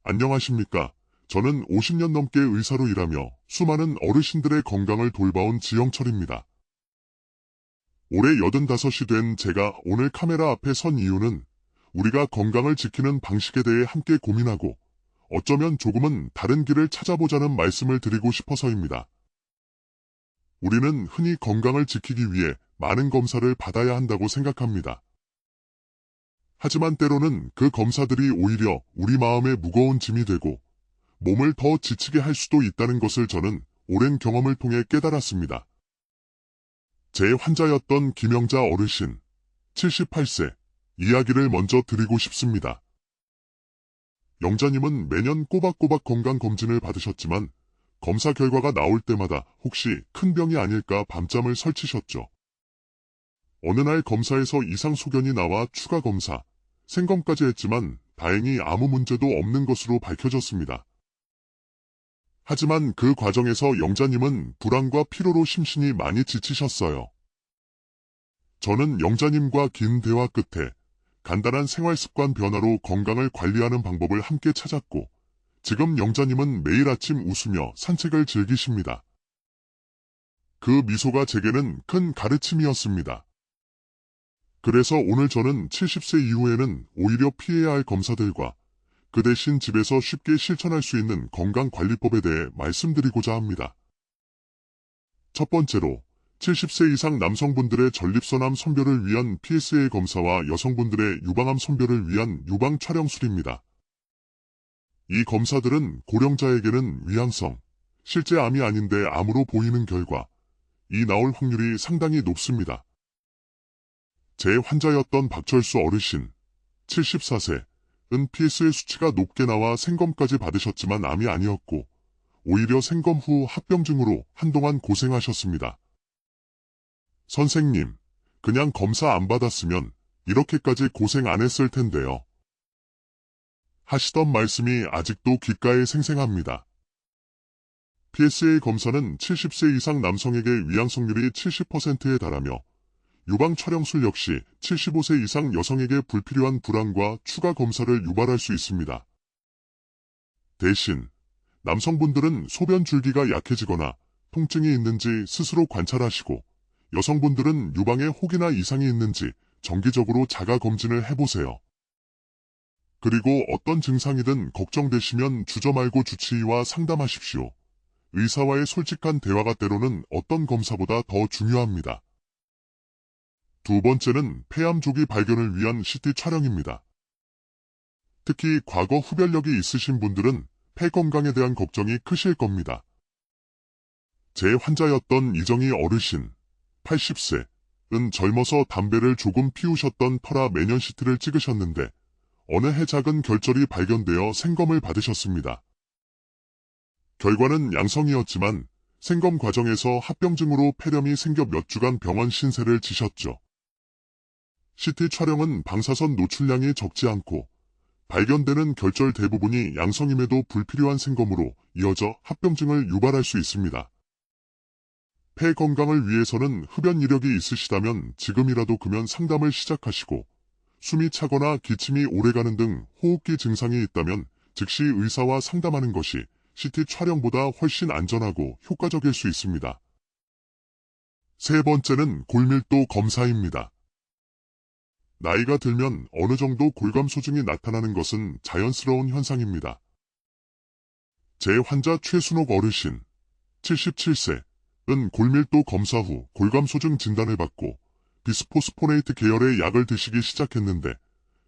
안녕하십니까. 저는 50년 넘게 의사로 일하며 수많은 어르신들의 건강을 돌봐온 지영철입니다. 올해 85이 된 제가 오늘 카메라 앞에 선 이유는 우리가 건강을 지키는 방식에 대해 함께 고민하고 어쩌면 조금은 다른 길을 찾아보자는 말씀을 드리고 싶어서입니다. 우리는 흔히 건강을 지키기 위해 많은 검사를 받아야 한다고 생각합니다. 하지만 때로는 그 검사들이 오히려 우리 마음에 무거운 짐이 되고 몸을 더 지치게 할 수도 있다는 것을 저는 오랜 경험을 통해 깨달았습니다. 제 환자였던 김영자 어르신, 78세, 이야기를 먼저 드리고 싶습니다. 영자님은 매년 꼬박꼬박 건강검진을 받으셨지만 검사 결과가 나올 때마다 혹시 큰 병이 아닐까 밤잠을 설치셨죠. 어느 날 검사에서 이상 소견이 나와 추가 검사, 생검까지 했지만 다행히 아무 문제도 없는 것으로 밝혀졌습니다. 하지만 그 과정에서 영자님은 불안과 피로로 심신이 많이 지치셨어요. 저는 영자님과 긴 대화 끝에 간단한 생활습관 변화로 건강을 관리하는 방법을 함께 찾았고 지금 영자님은 매일 아침 웃으며 산책을 즐기십니다. 그 미소가 제게는 큰 가르침이었습니다. 그래서 오늘 저는 70세 이후에는 오히려 피해야 할 검사들과 그 대신 집에서 쉽게 실천할 수 있는 건강관리법에 대해 말씀드리고자 합니다. 첫 번째로 70세 이상 남성분들의 전립선암 선별을 위한 PSA 검사와 여성분들의 유방암 선별을 위한 유방 촬영술입니다. 이 검사들은 고령자에게는 위양성, 실제 암이 아닌데 암으로 보이는 결과, 이 나올 확률이 상당히 높습니다. 제 환자였던 박철수 어르신, 74세, 은 PSA 수치가 높게 나와 생검까지 받으셨지만 암이 아니었고 오히려 생검 후 합병증으로 한동안 고생하셨습니다. 선생님, 그냥 검사 안 받았으면 이렇게까지 고생 안 했을 텐데요. 하시던 말씀이 아직도 귓가에 생생합니다. PSA 검사는 70세 이상 남성에게 위양성률이 70%에 달하며 유방 촬영술 역시 75세 이상 여성에게 불필요한 불안과 추가 검사를 유발할 수 있습니다. 대신 남성분들은 소변 줄기가 약해지거나 통증이 있는지 스스로 관찰하시고 여성분들은 유방에 혹이나 이상이 있는지 정기적으로 자가 검진을 해보세요. 그리고 어떤 증상이든 걱정되시면 주저 말고 주치의와 상담하십시오. 의사와의 솔직한 대화가 때로는 어떤 검사보다 더 중요합니다. 두 번째는 폐암 조기 발견을 위한 CT 촬영입니다. 특히 과거 흡연력이 있으신 분들은 폐 건강에 대한 걱정이 크실 겁니다. 제 환자였던 이정희 어르신, 80세, 은 젊어서 담배를 조금 피우셨던 터라 매년 CT를 찍으셨는데 어느 해 작은 결절이 발견되어 생검을 받으셨습니다. 결과는 양성이었지만 생검 과정에서 합병증으로 폐렴이 생겨 몇 주간 병원 신세를 지셨죠. CT 촬영은 방사선 노출량이 적지 않고 발견되는 결절 대부분이 양성임에도 불필요한 생검으로 이어져 합병증을 유발할 수 있습니다. 폐 건강을 위해서는 흡연 이력이 있으시다면 지금이라도 금연 상담을 시작하시고 숨이 차거나 기침이 오래가는 등 호흡기 증상이 있다면 즉시 의사와 상담하는 것이 CT 촬영보다 훨씬 안전하고 효과적일 수 있습니다. 세 번째는 골밀도 검사입니다. 나이가 들면 어느 정도 골감 소증이 나타나는 것은 자연스러운 현상입니다. 제 환자 최순옥 어르신, 77세, 은 골밀도 검사 후 골감 소증 진단을 받고 비스포스포네이트 계열의 약을 드시기 시작했는데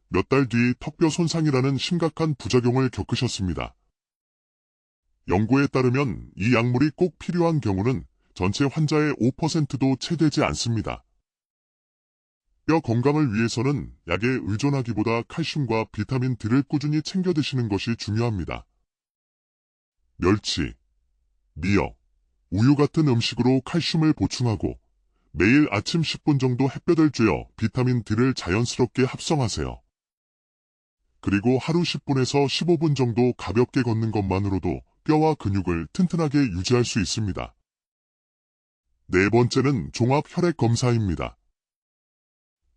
몇 달 뒤 턱뼈 손상이라는 심각한 부작용을 겪으셨습니다. 연구에 따르면 이 약물이 꼭 필요한 경우는 전체 환자의 5%도 채 되지 않습니다. 뼈 건강을 위해서는 약에 의존하기보다 칼슘과 비타민 D를 꾸준히 챙겨 드시는 것이 중요합니다. 멸치, 미역, 우유 같은 음식으로 칼슘을 보충하고 매일 아침 10분 정도 햇볕을 쬐어 비타민 D를 자연스럽게 합성하세요. 그리고 하루 10분에서 15분 정도 가볍게 걷는 것만으로도 뼈와 근육을 튼튼하게 유지할 수 있습니다. 네 번째는 종합 혈액 검사입니다.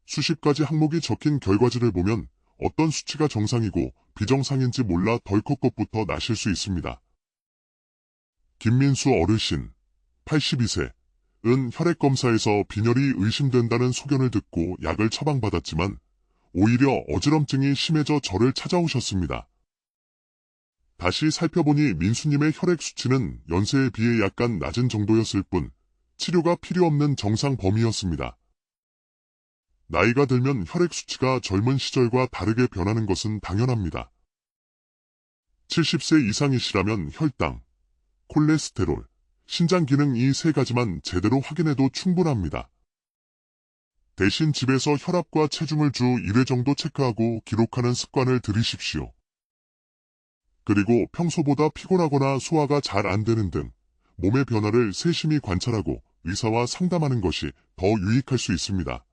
수십 가지 항목이 적힌 결과지를 보면 어떤 수치가 정상이고 비정상인지 몰라 덜컥 것부터 나실 수 있습니다. 김민수 어르신, 82세, 은 혈액검사에서 빈혈이 의심된다는 소견을 듣고 약을 처방받았지만 오히려 어지럼증이 심해져 저를 찾아오셨습니다. 다시 살펴보니 민수님의 혈액 수치는 연세에 비해 약간 낮은 정도였을 뿐 치료가 필요 없는 정상 범위였습니다. 나이가 들면 혈액 수치가 젊은 시절과 다르게 변하는 것은 당연합니다. 70세 이상이시라면 혈당, 콜레스테롤, 신장 기능 이 세 가지만 제대로 확인해도 충분합니다. 대신 집에서 혈압과 체중을 주 1회 정도 체크하고 기록하는 습관을 들이십시오. 그리고 평소보다 피곤하거나 소화가 잘 안 되는 등 몸의 변화를 세심히 관찰하고 의사와 상담하는 것이 더 유익할 수 있습니다.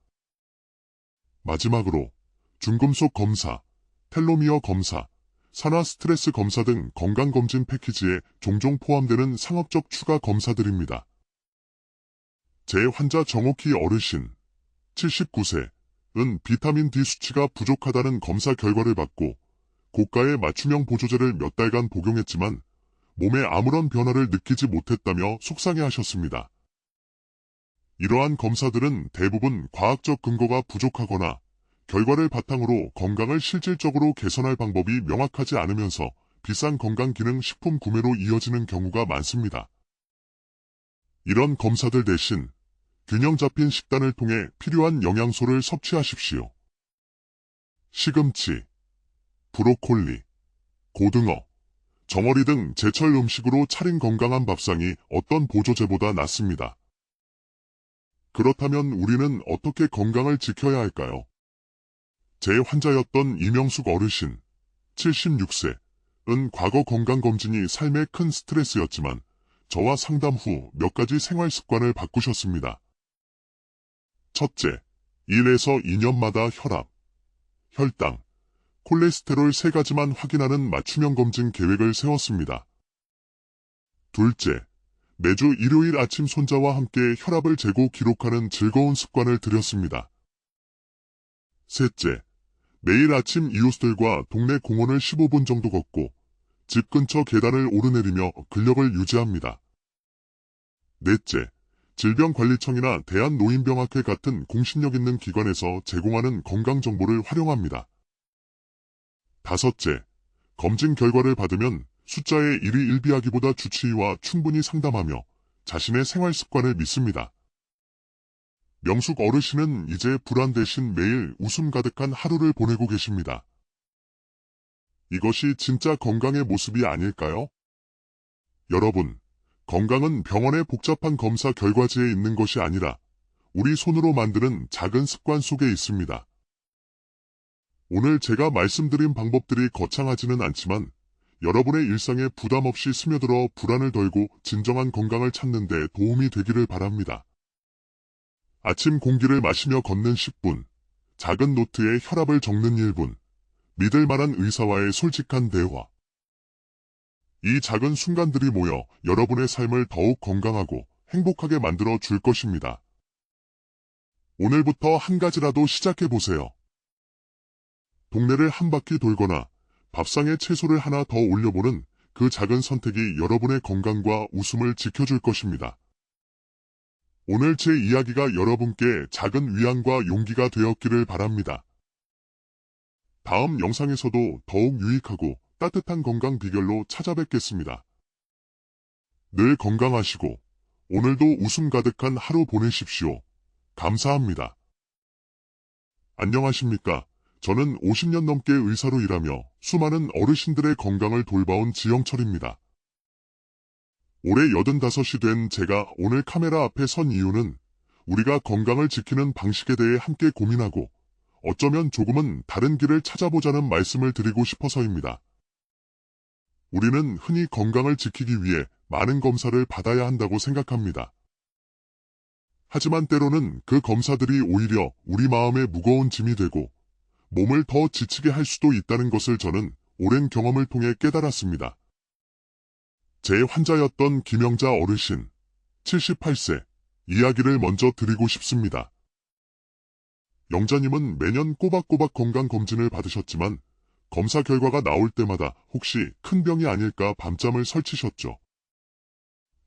마지막으로 중금속 검사, 텔로미어 검사, 산화 스트레스 검사 등 건강검진 패키지에 종종 포함되는 상업적 추가 검사들입니다. 제 환자 정옥희 어르신, 79세, 은 비타민 D 수치가 부족하다는 검사 결과를 받고 고가의 맞춤형 보조제를 몇 달간 복용했지만 몸에 아무런 변화를 느끼지 못했다며 속상해하셨습니다. 이러한 검사들은 대부분 과학적 근거가 부족하거나 결과를 바탕으로 건강을 실질적으로 개선할 방법이 명확하지 않으면서 비싼 건강기능식품 구매로 이어지는 경우가 많습니다. 이런 검사들 대신 균형 잡힌 식단을 통해 필요한 영양소를 섭취하십시오. 시금치, 브로콜리, 고등어, 정어리 등 제철 음식으로 차린 건강한 밥상이 어떤 보조제보다 낫습니다. 그렇다면 우리는 어떻게 건강을 지켜야 할까요? 제 환자였던 이명숙 어르신, 76세, 은 과거 건강검진이 삶의 큰 스트레스였지만 저와 상담 후 몇 가지 생활 습관을 바꾸셨습니다. 첫째, 1에서 2년마다 혈압, 혈당, 콜레스테롤 3가지만 확인하는 맞춤형 검진 계획을 세웠습니다. 둘째, 매주 일요일 아침 손자와 함께 혈압을 재고 기록하는 즐거운 습관을 들였습니다. 셋째, 매일 아침 이웃들과 동네 공원을 15분 정도 걷고 집 근처 계단을 오르내리며 근력을 유지합니다. 넷째, 질병관리청이나 대한노인병학회 같은 공신력 있는 기관에서 제공하는 건강정보를 활용합니다. 다섯째, 검진 결과를 받으면 숫자의 1이 일비하기보다 주치의와 충분히 상담하며 자신의 생활 습관을 믿습니다. 명숙 어르신은 이제 불안 대신 매일 웃음 가득한 하루를 보내고 계십니다. 이것이 진짜 건강의 모습이 아닐까요? 여러분, 건강은 병원의 복잡한 검사 결과지에 있는 것이 아니라 우리 손으로 만드는 작은 습관 속에 있습니다. 오늘 제가 말씀드린 방법들이 거창하지는 않지만 여러분의 일상에 부담 없이 스며들어 불안을 덜고 진정한 건강을 찾는 데 도움이 되기를 바랍니다. 아침 공기를 마시며 걷는 10분, 작은 노트에 혈압을 적는 1분, 믿을 만한 의사와의 솔직한 대화. 이 작은 순간들이 모여 여러분의 삶을 더욱 건강하고 행복하게 만들어 줄 것입니다. 오늘부터 한 가지라도 시작해보세요. 동네를 한 바퀴 돌거나 밥상에 채소를 하나 더 올려보는 그 작은 선택이 여러분의 건강과 웃음을 지켜줄 것입니다. 오늘 제 이야기가 여러분께 작은 위안과 용기가 되었기를 바랍니다. 다음 영상에서도 더욱 유익하고 따뜻한 건강 비결로 찾아뵙겠습니다. 늘 건강하시고 오늘도 웃음 가득한 하루 보내십시오. 감사합니다. 안녕하십니까? 저는 50년 넘게 의사로 일하며 수많은 어르신들의 건강을 돌봐온 지영철입니다. 올해 85이 된 제가 오늘 카메라 앞에 선 이유는 우리가 건강을 지키는 방식에 대해 함께 고민하고 어쩌면 조금은 다른 길을 찾아보자는 말씀을 드리고 싶어서입니다. 우리는 흔히 건강을 지키기 위해 많은 검사를 받아야 한다고 생각합니다. 하지만 때로는 그 검사들이 오히려 우리 마음에 무거운 짐이 되고 몸을 더 지치게 할 수도 있다는 것을 저는 오랜 경험을 통해 깨달았습니다. 제 환자였던 김영자 어르신, 78세, 이야기를 먼저 드리고 싶습니다. 영자님은 매년 꼬박꼬박 건강검진을 받으셨지만 검사 결과가 나올 때마다 혹시 큰 병이 아닐까 밤잠을 설치셨죠.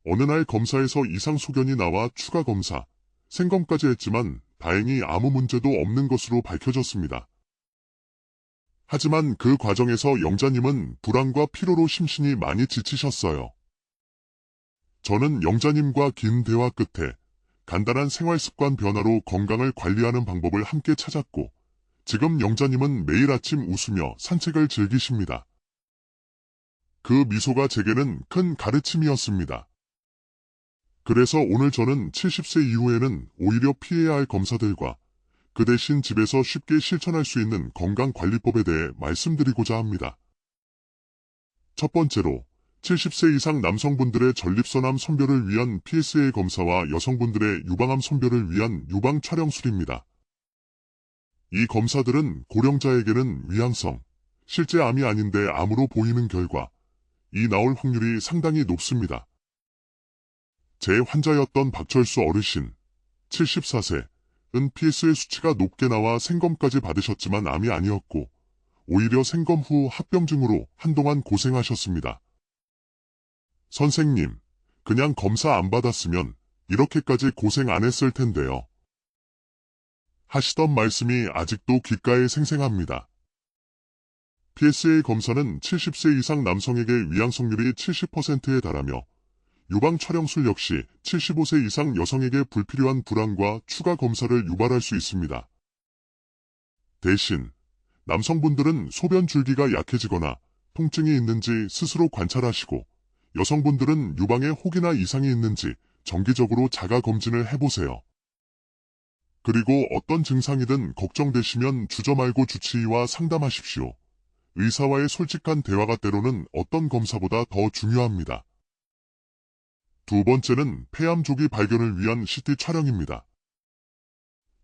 어느 날 검사에서 이상 소견이 나와 추가 검사, 생검까지 했지만 다행히 아무 문제도 없는 것으로 밝혀졌습니다. 하지만 그 과정에서 영자님은 불안과 피로로 심신이 많이 지치셨어요. 저는 영자님과 긴 대화 끝에 간단한 생활습관 변화로 건강을 관리하는 방법을 함께 찾았고, 지금 영자님은 매일 아침 웃으며 산책을 즐기십니다. 그 미소가 제게는 큰 가르침이었습니다. 그래서 오늘 저는 70세 이후에는 오히려 피해야 할 검사들과 그 대신 집에서 쉽게 실천할 수 있는 건강관리법에 대해 말씀드리고자 합니다. 첫 번째로 70세 이상 남성분들의 전립선암 선별을 위한 PSA 검사와 여성분들의 유방암 선별을 위한 유방 촬영술입니다. 이 검사들은 고령자에게는 위양성, 실제 암이 아닌데 암으로 보이는 결과, 이 나올 확률이 상당히 높습니다. 제 환자였던 박철수 어르신, 74세, 은 PSA 수치가 높게 나와 생검까지 받으셨지만 암이 아니었고, 오히려 생검 후 합병증으로 한동안 고생하셨습니다. 선생님, 그냥 검사 안 받았으면 이렇게까지 고생 안 했을 텐데요. 하시던 말씀이 아직도 귓가에 생생합니다. PSA 검사는 70세 이상 남성에게 위양성률이 70%에 달하며 유방 촬영술 역시 75세 이상 여성에게 불필요한 불안과 추가 검사를 유발할 수 있습니다. 대신 남성분들은 소변 줄기가 약해지거나 통증이 있는지 스스로 관찰하시고, 여성분들은 유방에 혹이나 이상이 있는지 정기적으로 자가 검진을 해보세요. 그리고 어떤 증상이든 걱정되시면 주저 말고 주치의와 상담하십시오. 의사와의 솔직한 대화가 때로는 어떤 검사보다 더 중요합니다. 두 번째는 폐암 조기 발견을 위한 CT 촬영입니다.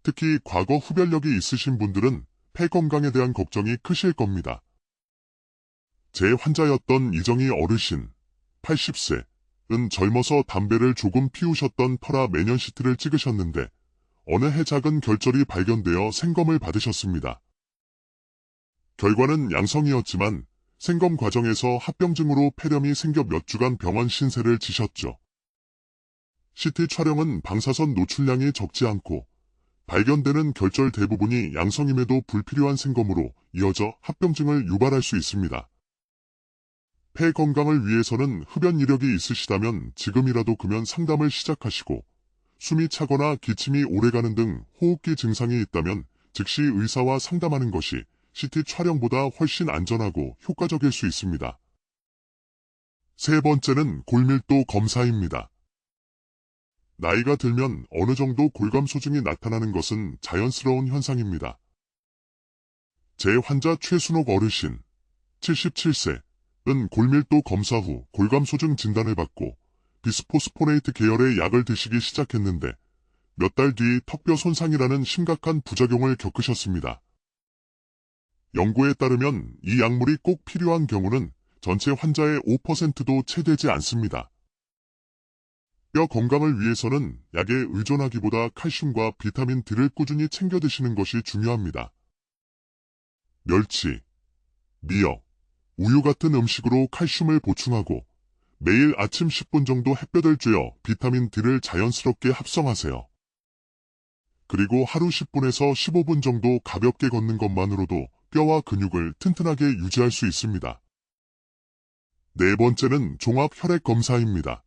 특히 과거 흡연력이 있으신 분들은 폐 건강에 대한 걱정이 크실 겁니다. 제 환자였던 이정희 어르신, 80세, 은 젊어서 담배를 조금 피우셨던 터라 매년 CT를 찍으셨는데 어느 해 작은 결절이 발견되어 생검을 받으셨습니다. 결과는 양성이었지만 생검 과정에서 합병증으로 폐렴이 생겨 몇 주간 병원 신세를 지셨죠. CT 촬영은 방사선 노출량이 적지 않고 발견되는 결절 대부분이 양성임에도 불필요한 생검으로 이어져 합병증을 유발할 수 있습니다. 폐 건강을 위해서는 흡연 이력이 있으시다면 지금이라도 금연 상담을 시작하시고, 숨이 차거나 기침이 오래가는 등 호흡기 증상이 있다면 즉시 의사와 상담하는 것이 CT 촬영보다 훨씬 안전하고 효과적일 수 있습니다. 세 번째는 골밀도 검사입니다. 나이가 들면 어느 정도 골감 소증이 나타나는 것은 자연스러운 현상입니다. 제 환자 최순옥 어르신, 77세, 은 골밀도 검사 후 골감 소증 진단을 받고 비스포스포네이트 계열의 약을 드시기 시작했는데 몇 달 뒤 턱뼈 손상이라는 심각한 부작용을 겪으셨습니다. 연구에 따르면 이 약물이 꼭 필요한 경우는 전체 환자의 5%도 채 되지 않습니다. 뼈 건강을 위해서는 약에 의존하기보다 칼슘과 비타민 D를 꾸준히 챙겨 드시는 것이 중요합니다. 멸치, 미역, 우유 같은 음식으로 칼슘을 보충하고 매일 아침 10분 정도 햇볕을 쬐어 비타민 D를 자연스럽게 합성하세요. 그리고 하루 10분에서 15분 정도 가볍게 걷는 것만으로도 뼈와 근육을 튼튼하게 유지할 수 있습니다. 네 번째는 종합 혈액 검사입니다.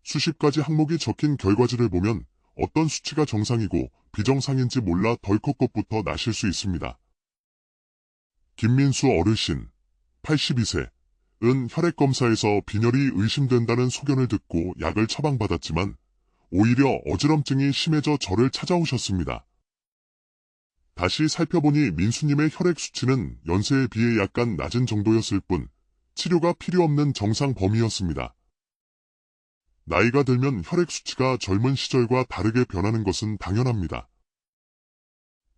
수십 가지 항목이 적힌 결과지를 보면 어떤 수치가 정상이고 비정상인지 몰라 덜컥 것부터 나실 수 있습니다. 김민수 어르신, 82세, 은 혈액검사에서 빈혈이 의심된다는 소견을 듣고 약을 처방받았지만 오히려 어지럼증이 심해져 저를 찾아오셨습니다. 다시 살펴보니 민수님의 혈액 수치는 연세에 비해 약간 낮은 정도였을 뿐 치료가 필요 없는 정상 범위였습니다. 나이가 들면 혈액 수치가 젊은 시절과 다르게 변하는 것은 당연합니다.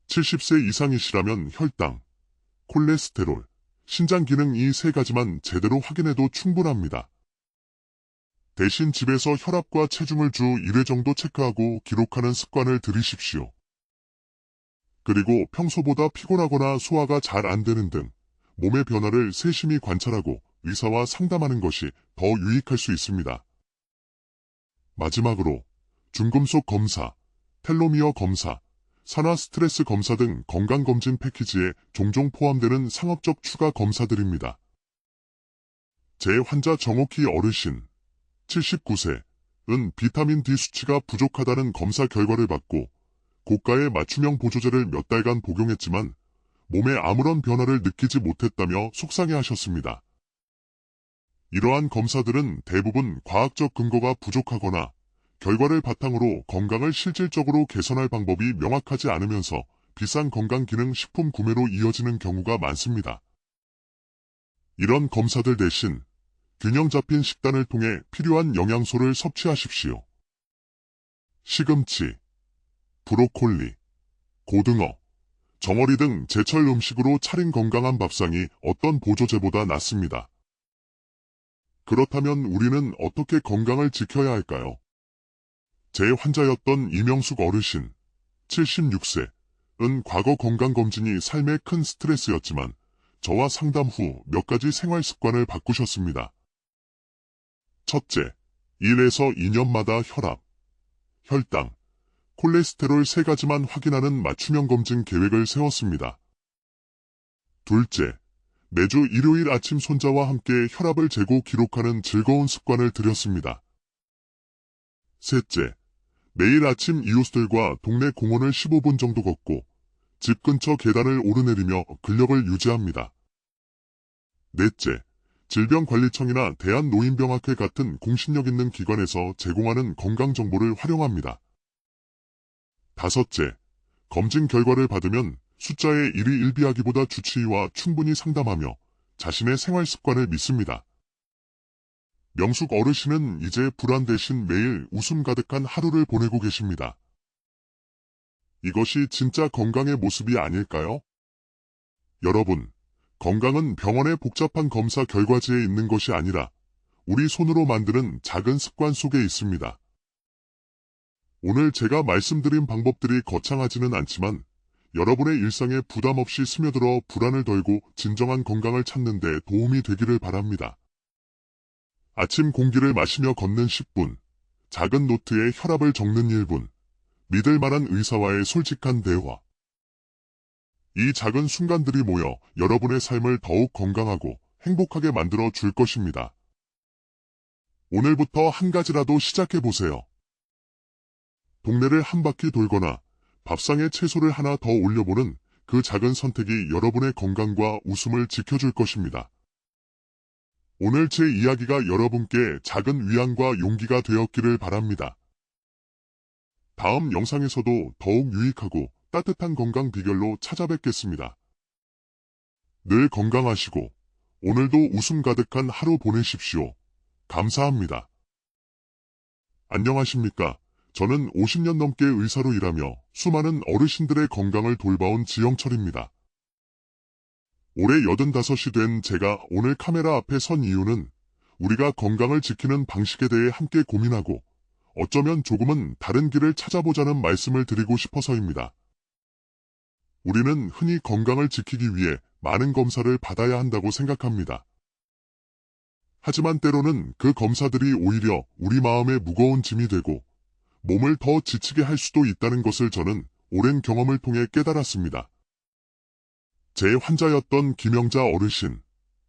70세 이상이시라면 혈당, 콜레스테롤, 신장 기능 이 세 가지만 제대로 확인해도 충분합니다. 대신 집에서 혈압과 체중을 주 1회 정도 체크하고 기록하는 습관을 들이십시오. 그리고 평소보다 피곤하거나 소화가 잘 안 되는 등 몸의 변화를 세심히 관찰하고 의사와 상담하는 것이 더 유익할 수 있습니다. 마지막으로 중금속 검사, 텔로미어 검사, 산화 스트레스 검사 등 건강검진 패키지에 종종 포함되는 상업적 추가 검사들입니다. 제 환자 정옥희 어르신, 79세은 비타민 D 수치가 부족하다는 검사 결과를 받고 고가의 맞춤형 보조제를 몇 달간 복용했지만 몸에 아무런 변화를 느끼지 못했다며 속상해하셨습니다. 이러한 검사들은 대부분 과학적 근거가 부족하거나 결과를 바탕으로 건강을 실질적으로 개선할 방법이 명확하지 않으면서 비싼 건강기능식품 구매로 이어지는 경우가 많습니다. 이런 검사들 대신 균형 잡힌 식단을 통해 필요한 영양소를 섭취하십시오. 시금치, 브로콜리, 고등어, 정어리 등 제철 음식으로 차린 건강한 밥상이 어떤 보조제보다 낫습니다. 그렇다면 우리는 어떻게 건강을 지켜야 할까요? 제 환자였던 이명숙 어르신, 76세은 과거 건강검진이 삶의 큰 스트레스였지만 저와 상담 후 몇 가지 생활 습관을 바꾸셨습니다. 첫째, 1에서 2년마다 혈압, 혈당, 콜레스테롤 3가지만 확인하는 맞춤형 검진 계획을 세웠습니다. 둘째, 매주 일요일 아침 손자와 함께 혈압을 재고 기록하는 즐거운 습관을 들였습니다. 셋째, 매일 아침 이웃들과 동네 공원을 15분 정도 걷고 집 근처 계단을 오르내리며 근력을 유지합니다. 넷째, 질병관리청이나 대한노인병학회 같은 공신력 있는 기관에서 제공하는 건강정보를 활용합니다. 다섯째, 검진 결과를 받으면 숫자에 일희 일비하기보다 주치의와 충분히 상담하며 자신의 생활 습관을 믿습니다. 명숙 어르신은 이제 불안 대신 매일 웃음 가득한 하루를 보내고 계십니다. 이것이 진짜 건강의 모습이 아닐까요? 여러분, 건강은 병원의 복잡한 검사 결과지에 있는 것이 아니라 우리 손으로 만드는 작은 습관 속에 있습니다. 오늘 제가 말씀드린 방법들이 거창하지는 않지만 여러분의 일상에 부담 없이 스며들어 불안을 덜고 진정한 건강을 찾는 데 도움이 되기를 바랍니다. 아침 공기를 마시며 걷는 10분, 작은 노트에 혈압을 적는 1분, 믿을 만한 의사와의 솔직한 대화. 이 작은 순간들이 모여 여러분의 삶을 더욱 건강하고 행복하게 만들어 줄 것입니다. 오늘부터 한 가지라도 시작해보세요. 동네를 한 바퀴 돌거나 밥상에 채소를 하나 더 올려보는 그 작은 선택이 여러분의 건강과 웃음을 지켜줄 것입니다. 오늘 제 이야기가 여러분께 작은 위안과 용기가 되었기를 바랍니다. 다음 영상에서도 더욱 유익하고 따뜻한 건강 비결로 찾아뵙겠습니다. 늘 건강하시고 오늘도 웃음 가득한 하루 보내십시오. 감사합니다. 안녕하십니까? 저는 50년 넘게 의사로 일하며 수많은 어르신들의 건강을 돌봐온 지영철입니다. 올해 85이 된 제가 오늘 카메라 앞에 선 이유는 우리가 건강을 지키는 방식에 대해 함께 고민하고 어쩌면 조금은 다른 길을 찾아보자는 말씀을 드리고 싶어서입니다. 우리는 흔히 건강을 지키기 위해 많은 검사를 받아야 한다고 생각합니다. 하지만 때로는 그 검사들이 오히려 우리 마음에 무거운 짐이 되고 몸을 더 지치게 할 수도 있다는 것을 저는 오랜 경험을 통해 깨달았습니다. 제 환자였던 김영자 어르신,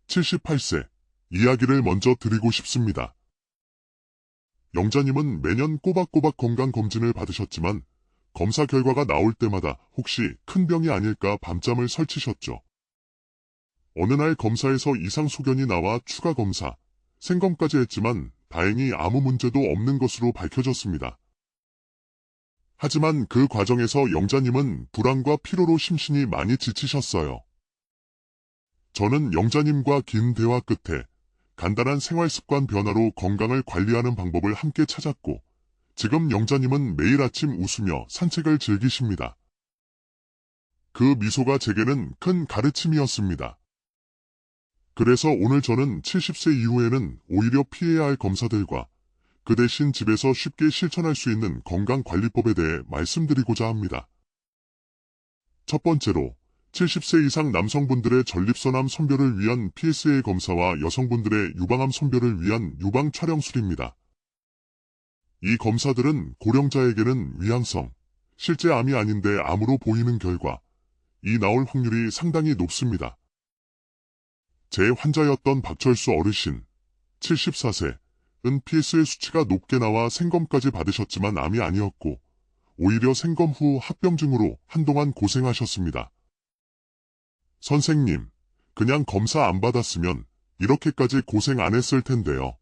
78세, 이야기를 먼저 드리고 싶습니다. 영자님은 매년 꼬박꼬박 건강검진을 받으셨지만 검사 결과가 나올 때마다 혹시 큰 병이 아닐까 밤잠을 설치셨죠. 어느 날 검사에서 이상 소견이 나와 추가 검사, 생검까지 했지만 다행히 아무 문제도 없는 것으로 밝혀졌습니다. 하지만 그 과정에서 영자님은 불안과 피로로 심신이 많이 지치셨어요. 저는 영자님과 긴 대화 끝에 간단한 생활습관 변화로 건강을 관리하는 방법을 함께 찾았고 지금 영자님은 매일 아침 웃으며 산책을 즐기십니다. 그 미소가 제게는 큰 가르침이었습니다. 그래서 오늘 저는 70세 이후에는 오히려 피해야 할 검사들과 그 대신 집에서 쉽게 실천할 수 있는 건강관리법에 대해 말씀드리고자 합니다. 첫 번째로 70세 이상 남성분들의 전립선암 선별을 위한 PSA 검사와 여성분들의 유방암 선별을 위한 유방 촬영술입니다. 이 검사들은 고령자에게는 위양성, 실제 암이 아닌데 암으로 보이는 결과, 이 나올 확률이 상당히 높습니다. 제 환자였던 박철수 어르신, 74세은 PSA 수치가 높게 나와 생검까지 받으셨지만 암이 아니었고, 오히려 생검 후 합병증으로 한동안 고생하셨습니다. 선생님, 그냥 검사 안 받았으면 이렇게까지 고생 안 했을 텐데요.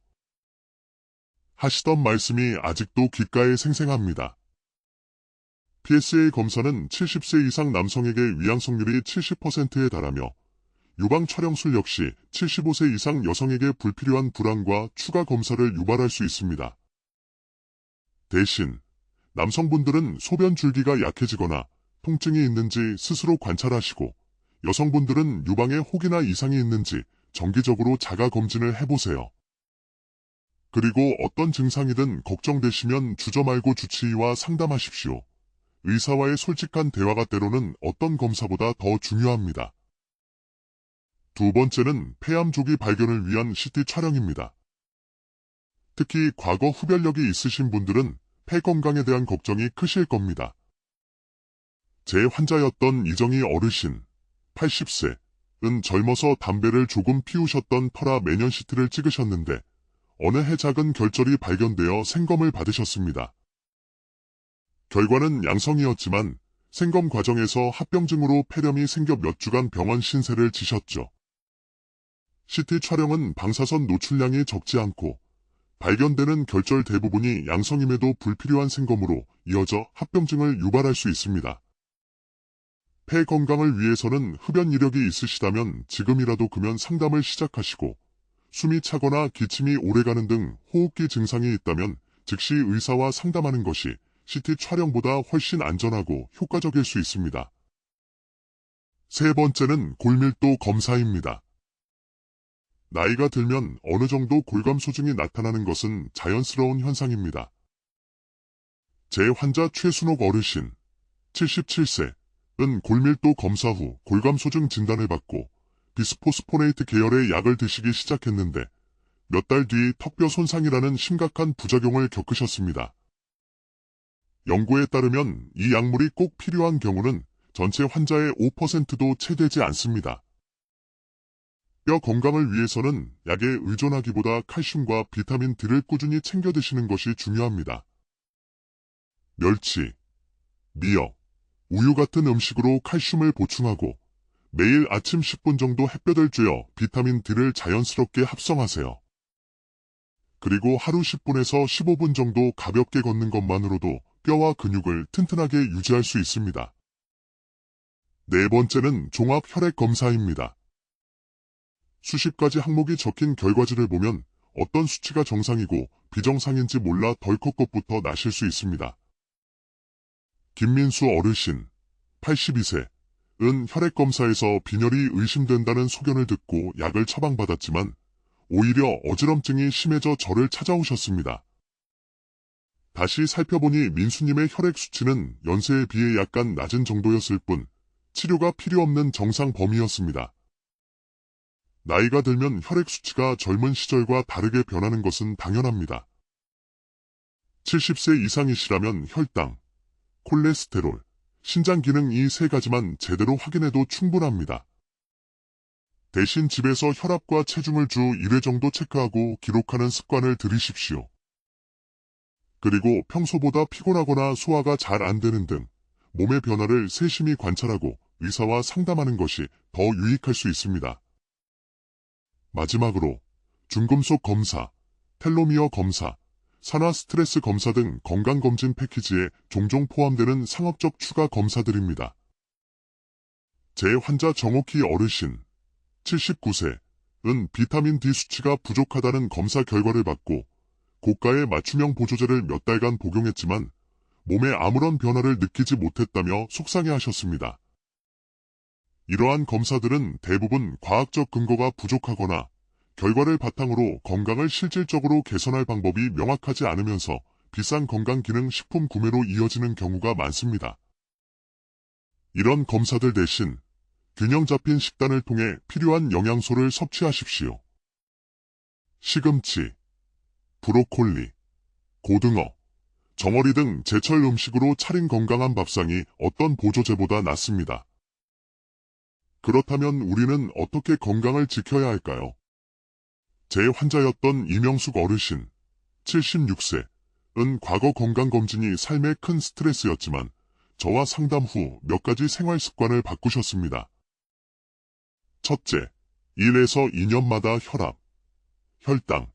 하시던 말씀이 아직도 귓가에 생생합니다. PSA 검사는 70세 이상 남성에게 위양성률이 70%에 달하며 유방 촬영술 역시 75세 이상 여성에게 불필요한 불안과 추가 검사를 유발할 수 있습니다. 대신 남성분들은 소변 줄기가 약해지거나 통증이 있는지 스스로 관찰하시고 여성분들은 유방에 혹이나 이상이 있는지 정기적으로 자가 검진을 해보세요. 그리고 어떤 증상이든 걱정되시면 주저 말고 주치의와 상담하십시오. 의사와의 솔직한 대화가 때로는 어떤 검사보다 더 중요합니다. 두 번째는 폐암 조기 발견을 위한 CT 촬영입니다. 특히 과거 흡연력이 있으신 분들은 폐 건강에 대한 걱정이 크실 겁니다. 제 환자였던 이정희 어르신, 80세은 젊어서 담배를 조금 피우셨던 터라 매년 CT를 찍으셨는데 어느 해 작은 결절이 발견되어 생검을 받으셨습니다. 결과는 양성이었지만 생검 과정에서 합병증으로 폐렴이 생겨 몇 주간 병원 신세를 지셨죠. CT 촬영은 방사선 노출량이 적지 않고 발견되는 결절 대부분이 양성임에도 불필요한 생검으로 이어져 합병증을 유발할 수 있습니다. 폐 건강을 위해서는 흡연 이력이 있으시다면 지금이라도 금연 상담을 시작하시고 숨이 차거나 기침이 오래가는 등 호흡기 증상이 있다면 즉시 의사와 상담하는 것이 CT 촬영보다 훨씬 안전하고 효과적일 수 있습니다. 세 번째는 골밀도 검사입니다. 나이가 들면 어느 정도 골감 소증이 나타나는 것은 자연스러운 현상입니다. 제 환자 최순옥 어르신, 77세은 골밀도 검사 후 골감 소증 진단을 받고 비스포스포네이트 계열의 약을 드시기 시작했는데 몇 달 뒤 턱뼈 손상이라는 심각한 부작용을 겪으셨습니다. 연구에 따르면 이 약물이 꼭 필요한 경우는 전체 환자의 5%도 채 되지 않습니다. 뼈 건강을 위해서는 약에 의존하기보다 칼슘과 비타민 D를 꾸준히 챙겨 드시는 것이 중요합니다. 멸치, 미역, 우유 같은 음식으로 칼슘을 보충하고 매일 아침 10분 정도 햇볕을 쬐어 비타민 D를 자연스럽게 합성하세요. 그리고 하루 10분에서 15분 정도 가볍게 걷는 것만으로도 뼈와 근육을 튼튼하게 유지할 수 있습니다. 네 번째는 종합 혈액 검사입니다. 수십 가지 항목이 적힌 결과지를 보면 어떤 수치가 정상이고 비정상인지 몰라 덜컥 것부터 나실 수 있습니다. 김민수 어르신, 82세은 혈액검사에서 빈혈이 의심된다는 소견을 듣고 약을 처방받았지만 오히려 어지럼증이 심해져 저를 찾아오셨습니다. 다시 살펴보니 민수님의 혈액 수치는 연세에 비해 약간 낮은 정도였을 뿐 치료가 필요 없는 정상 범위였습니다. 나이가 들면 혈액 수치가 젊은 시절과 다르게 변하는 것은 당연합니다. 70세 이상이시라면 혈당, 콜레스테롤, 신장 기능 이 세 가지만 제대로 확인해도 충분합니다. 대신 집에서 혈압과 체중을 주 1회 정도 체크하고 기록하는 습관을 들이십시오. 그리고 평소보다 피곤하거나 소화가 잘 안 되는 등 몸의 변화를 세심히 관찰하고 의사와 상담하는 것이 더 유익할 수 있습니다. 마지막으로 중금속 검사, 텔로미어 검사, 산화 스트레스 검사 등 건강검진 패키지에 종종 포함되는 상업적 추가 검사들입니다. 제 환자 정옥희 어르신, 79세은 비타민 D 수치가 부족하다는 검사 결과를 받고 고가의 맞춤형 보조제를 몇 달간 복용했지만 몸에 아무런 변화를 느끼지 못했다며 속상해하셨습니다. 이러한 검사들은 대부분 과학적 근거가 부족하거나 결과를 바탕으로 건강을 실질적으로 개선할 방법이 명확하지 않으면서 비싼 건강기능 식품 구매로 이어지는 경우가 많습니다. 이런 검사들 대신 균형 잡힌 식단을 통해 필요한 영양소를 섭취하십시오. 시금치, 브로콜리, 고등어, 정어리 등 제철 음식으로 차린 건강한 밥상이 어떤 보조제보다 낫습니다. 그렇다면 우리는 어떻게 건강을 지켜야 할까요? 제 환자였던 이명숙 어르신, 76세은 과거 건강검진이 삶의 큰 스트레스였지만 저와 상담 후 몇 가지 생활 습관을 바꾸셨습니다. 첫째, 1에서 2년마다 혈압, 혈당,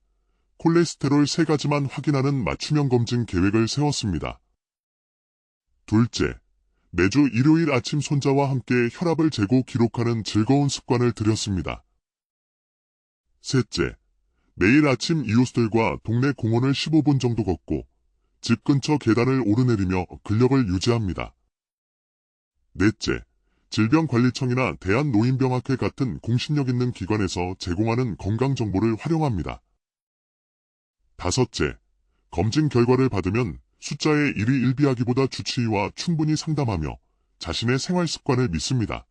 콜레스테롤 3가지만 확인하는 맞춤형 검진 계획을 세웠습니다. 둘째, 매주 일요일 아침 손자와 함께 혈압을 재고 기록하는 즐거운 습관을 들였습니다. 셋째, 매일 아침 이웃들과 동네 공원을 15분 정도 걷고 집 근처 계단을 오르내리며 근력을 유지합니다. 넷째, 질병관리청이나 대한노인병학회 같은 공신력 있는 기관에서 제공하는 건강정보를 활용합니다. 다섯째, 검진 결과를 받으면 숫자에 일희일비하기보다 주치의와 충분히 상담하며 자신의 생활 습관을 믿습니다.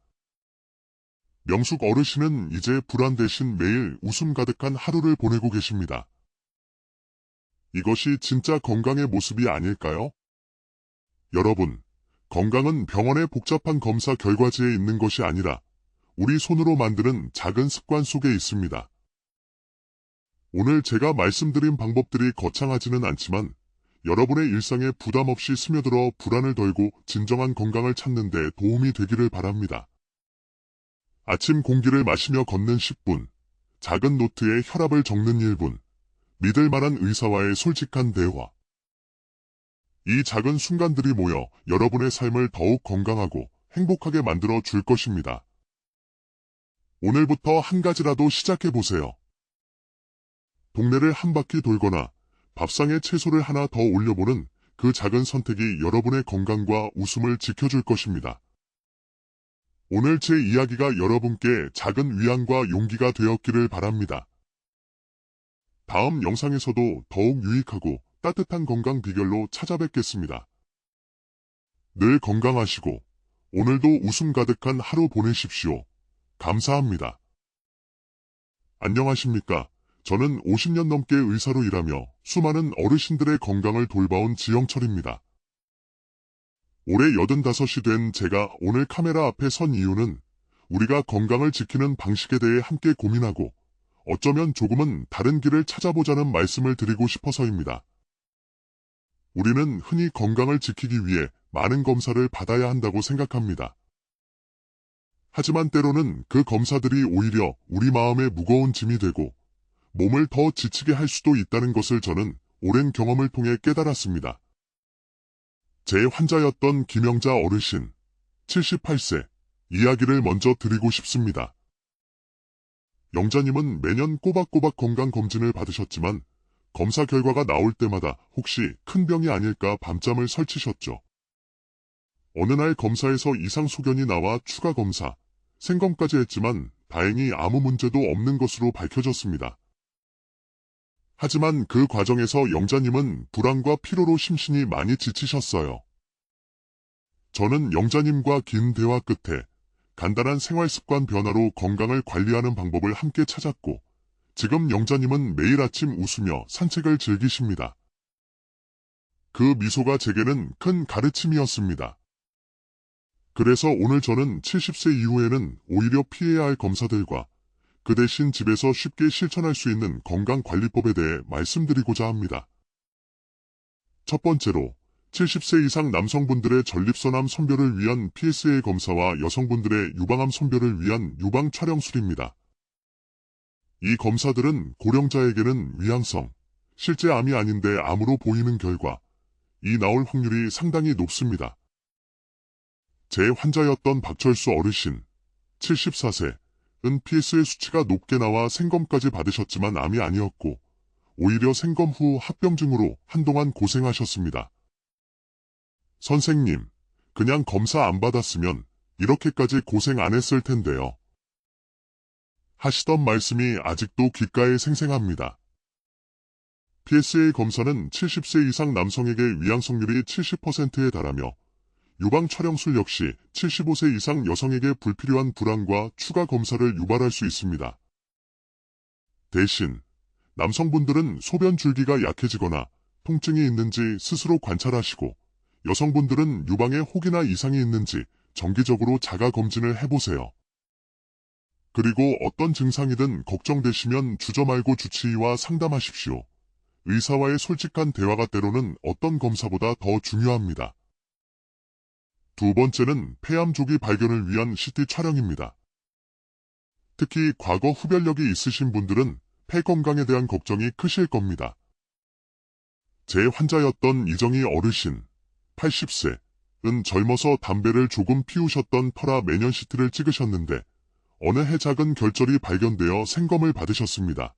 명숙 어르신은 이제 불안 대신 매일 웃음 가득한 하루를 보내고 계십니다. 이것이 진짜 건강의 모습이 아닐까요? 여러분, 건강은 병원의 복잡한 검사 결과지에 있는 것이 아니라 우리 손으로 만드는 작은 습관 속에 있습니다. 오늘 제가 말씀드린 방법들이 거창하지는 않지만 여러분의 일상에 부담 없이 스며들어 불안을 덜고 진정한 건강을 찾는 데 도움이 되기를 바랍니다. 아침 공기를 마시며 걷는 10분, 작은 노트에 혈압을 적는 1분, 믿을 만한 의사와의 솔직한 대화. 이 작은 순간들이 모여 여러분의 삶을 더욱 건강하고 행복하게 만들어 줄 것입니다. 오늘부터 한 가지라도 시작해 보세요. 동네를 한 바퀴 돌거나 밥상에 채소를 하나 더 올려보는 그 작은 선택이 여러분의 건강과 웃음을 지켜줄 것입니다. 오늘 제 이야기가 여러분께 작은 위안과 용기가 되었기를 바랍니다. 다음 영상에서도 더욱 유익하고 따뜻한 건강 비결로 찾아뵙겠습니다. 늘 건강하시고 오늘도 웃음 가득한 하루 보내십시오. 감사합니다. 안녕하십니까? 저는 50년 넘게 의사로 일하며 수많은 어르신들의 건강을 돌봐온 지영철입니다. 올해 85이 된 제가 오늘 카메라 앞에 선 이유는 우리가 건강을 지키는 방식에 대해 함께 고민하고 어쩌면 조금은 다른 길을 찾아보자는 말씀을 드리고 싶어서입니다. 우리는 흔히 건강을 지키기 위해 많은 검사를 받아야 한다고 생각합니다. 하지만 때로는 그 검사들이 오히려 우리 마음에 무거운 짐이 되고 몸을 더 지치게 할 수도 있다는 것을 저는 오랜 경험을 통해 깨달았습니다. 제 환자였던 김영자 어르신, 78세, 이야기를 먼저 드리고 싶습니다. 영자님은 매년 꼬박꼬박 건강검진을 받으셨지만 검사 결과가 나올 때마다 혹시 큰 병이 아닐까 밤잠을 설치셨죠. 어느 날 검사에서 이상 소견이 나와 추가 검사, 생검까지 했지만 다행히 아무 문제도 없는 것으로 밝혀졌습니다. 하지만 그 과정에서 영자님은 불안과 피로로 심신이 많이 지치셨어요. 저는 영자님과 긴 대화 끝에 간단한 생활습관 변화로 건강을 관리하는 방법을 함께 찾았고 지금 영자님은 매일 아침 웃으며 산책을 즐기십니다. 그 미소가 제게는 큰 가르침이었습니다. 그래서 오늘 저는 70세 이후에는 오히려 피해야 할 검사들과 그 대신 집에서 쉽게 실천할 수 있는 건강관리법에 대해 말씀드리고자 합니다. 첫 번째로 70세 이상 남성분들의 전립선암 선별을 위한 PSA 검사와 여성분들의 유방암 선별을 위한 유방 촬영술입니다. 이 검사들은 고령자에게는 위양성, 실제 암이 아닌데 암으로 보이는 결과, 이 나올 확률이 상당히 높습니다. 제 환자였던 박철수 어르신, 74세, 은 PSA 수치가 높게 나와 생검까지 받으셨지만 암이 아니었고 오히려 생검 후 합병증으로 한동안 고생하셨습니다. 선생님, 그냥 검사 안 받았으면 이렇게까지 고생 안 했을 텐데요. 하시던 말씀이 아직도 귓가에 생생합니다. PSA 검사는 70세 이상 남성에게 위양성률이 70%에 달하며 유방 촬영술 역시 75세 이상 여성에게 불필요한 불안과 추가 검사를 유발할 수 있습니다. 대신 남성분들은 소변 줄기가 약해지거나 통증이 있는지 스스로 관찰하시고 여성분들은 유방에 혹이나 이상이 있는지 정기적으로 자가 검진을 해보세요. 그리고 어떤 증상이든 걱정되시면 주저 말고 주치의와 상담하십시오. 의사와의 솔직한 대화가 때로는 어떤 검사보다 더 중요합니다. 두 번째는 폐암 조기 발견을 위한 CT 촬영입니다. 특히 과거 흡연력이 있으신 분들은 폐 건강에 대한 걱정이 크실 겁니다. 제 환자였던 이정희 어르신, 80세은 젊어서 담배를 조금 피우셨던 터라 매년 CT를 찍으셨는데 어느 해 작은 결절이 발견되어 생검을 받으셨습니다.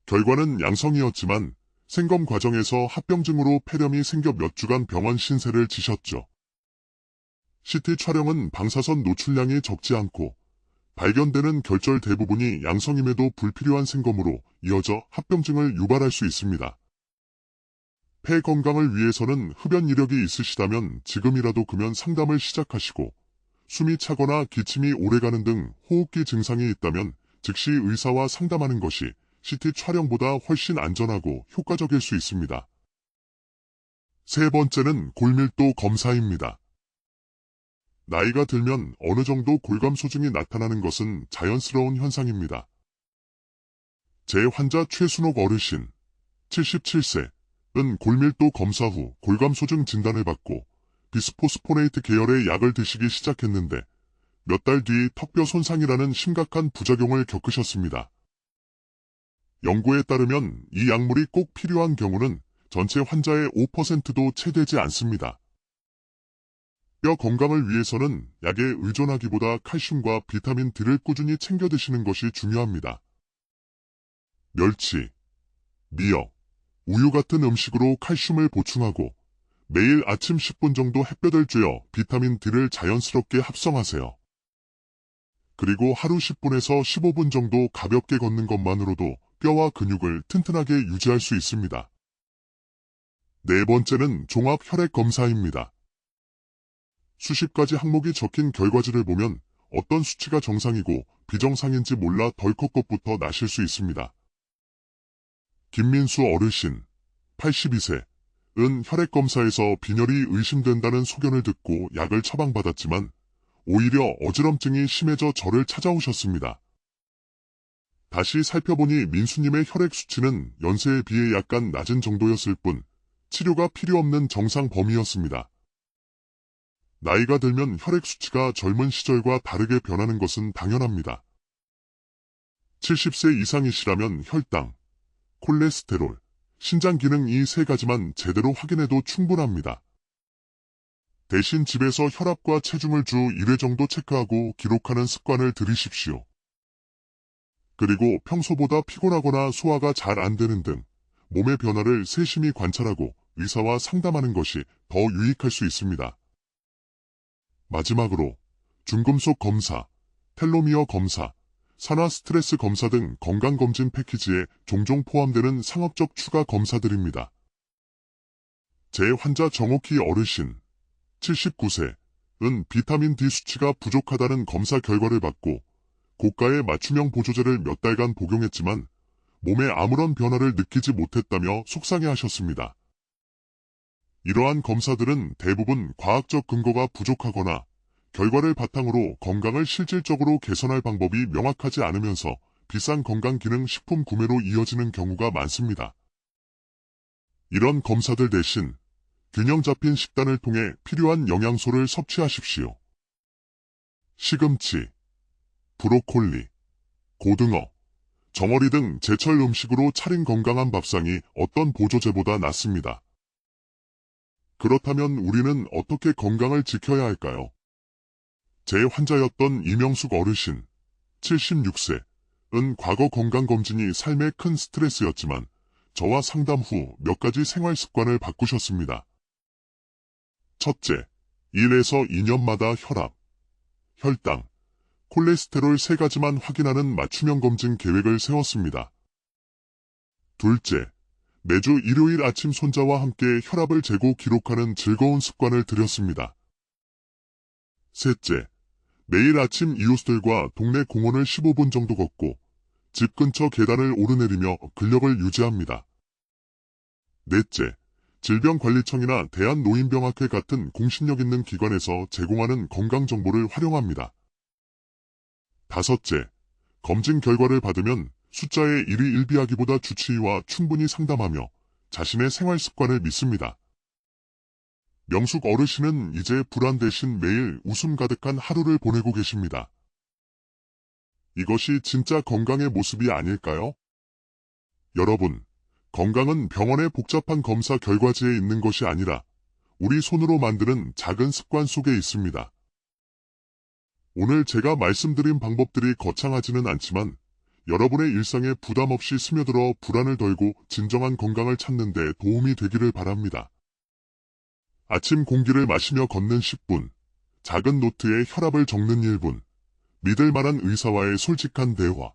결과는 양성이었지만 생검 과정에서 합병증으로 폐렴이 생겨 몇 주간 병원 신세를 지셨죠. CT 촬영은 방사선 노출량이 적지 않고 발견되는 결절 대부분이 양성임에도 불필요한 생검으로 이어져 합병증을 유발할 수 있습니다. 폐 건강을 위해서는 흡연 이력이 있으시다면 지금이라도 금연 상담을 시작하시고 숨이 차거나 기침이 오래가는 등 호흡기 증상이 있다면 즉시 의사와 상담하는 것이 CT 촬영보다 훨씬 안전하고 효과적일 수 있습니다. 세 번째는 골밀도 검사입니다. 나이가 들면 어느 정도 골감 소증이 나타나는 것은 자연스러운 현상입니다. 제 환자 최순옥 어르신, 77세은 골밀도 검사 후 골감 소증 진단을 받고 비스포스포네이트 계열의 약을 드시기 시작했는데 몇 달 뒤 턱뼈 손상이라는 심각한 부작용을 겪으셨습니다. 연구에 따르면 이 약물이 꼭 필요한 경우는 전체 환자의 5%도 채 되지 않습니다. 뼈 건강을 위해서는 약에 의존하기보다 칼슘과 비타민 D를 꾸준히 챙겨 드시는 것이 중요합니다. 멸치, 미역, 우유 같은 음식으로 칼슘을 보충하고 매일 아침 10분 정도 햇볕을 쬐어 비타민 D를 자연스럽게 합성하세요. 그리고 하루 10분에서 15분 정도 가볍게 걷는 것만으로도 뼈와 근육을 튼튼하게 유지할 수 있습니다. 네 번째는 종합 혈액 검사입니다. 수십 가지 항목이 적힌 결과지를 보면 어떤 수치가 정상이고 비정상인지 몰라 덜컥 것부터 나실 수 있습니다. 김민수 어르신, 82세은 혈액검사에서 빈혈이 의심된다는 소견을 듣고 약을 처방받았지만 오히려 어지럼증이 심해져 저를 찾아오셨습니다. 다시 살펴보니 민수님의 혈액 수치는 연세에 비해 약간 낮은 정도였을 뿐 치료가 필요 없는 정상 범위였습니다. 나이가 들면 혈액 수치가 젊은 시절과 다르게 변하는 것은 당연합니다. 70세 이상이시라면 혈당, 콜레스테롤, 신장 기능 이 세 가지만 제대로 확인해도 충분합니다. 대신 집에서 혈압과 체중을 주 1회 정도 체크하고 기록하는 습관을 들이십시오. 그리고 평소보다 피곤하거나 소화가 잘 안 되는 등 몸의 변화를 세심히 관찰하고 의사와 상담하는 것이 더 유익할 수 있습니다. 마지막으로 중금속 검사, 텔로미어 검사, 산화 스트레스 검사 등 건강검진 패키지에 종종 포함되는 상업적 추가 검사들입니다. 제 환자 정옥희 어르신, 79세은 비타민 D 수치가 부족하다는 검사 결과를 받고 고가의 맞춤형 보조제를 몇 달간 복용했지만 몸에 아무런 변화를 느끼지 못했다며 속상해하셨습니다. 이러한 검사들은 대부분 과학적 근거가 부족하거나 결과를 바탕으로 건강을 실질적으로 개선할 방법이 명확하지 않으면서 비싼 건강기능식품 구매로 이어지는 경우가 많습니다. 이런 검사들 대신 균형 잡힌 식단을 통해 필요한 영양소를 섭취하십시오. 시금치, 브로콜리, 고등어, 정어리 등 제철 음식으로 차린 건강한 밥상이 어떤 보조제보다 낫습니다. 그렇다면 우리는 어떻게 건강을 지켜야 할까요? 제 환자였던 이명숙 어르신, 76세은 과거 건강검진이 삶의 큰 스트레스였지만 저와 상담 후 몇 가지 생활 습관을 바꾸셨습니다. 첫째, 1에서 2년마다 혈압, 혈당, 콜레스테롤 3가지만 확인하는 맞춤형 검진 계획을 세웠습니다. 둘째, 매주 일요일 아침 손자와 함께 혈압을 재고 기록하는 즐거운 습관을 들였습니다. 셋째, 매일 아침 이웃들과 동네 공원을 15분 정도 걷고 집 근처 계단을 오르내리며 근력을 유지합니다. 넷째, 질병관리청이나 대한노인병학회 같은 공신력 있는 기관에서 제공하는 건강정보를 활용합니다. 다섯째, 검진 결과를 받으면 숫자에 일희일비하기보다 주치의와 충분히 상담하며 자신의 생활 습관을 믿습니다. 명숙 어르신은 이제 불안 대신 매일 웃음 가득한 하루를 보내고 계십니다. 이것이 진짜 건강의 모습이 아닐까요? 여러분, 건강은 병원의 복잡한 검사 결과지에 있는 것이 아니라 우리 손으로 만드는 작은 습관 속에 있습니다. 오늘 제가 말씀드린 방법들이 거창하지는 않지만 여러분의 일상에 부담 없이 스며들어 불안을 덜고 진정한 건강을 찾는 데 도움이 되기를 바랍니다. 아침 공기를 마시며 걷는 10분, 작은 노트에 혈압을 적는 1분, 믿을 만한 의사와의 솔직한 대화.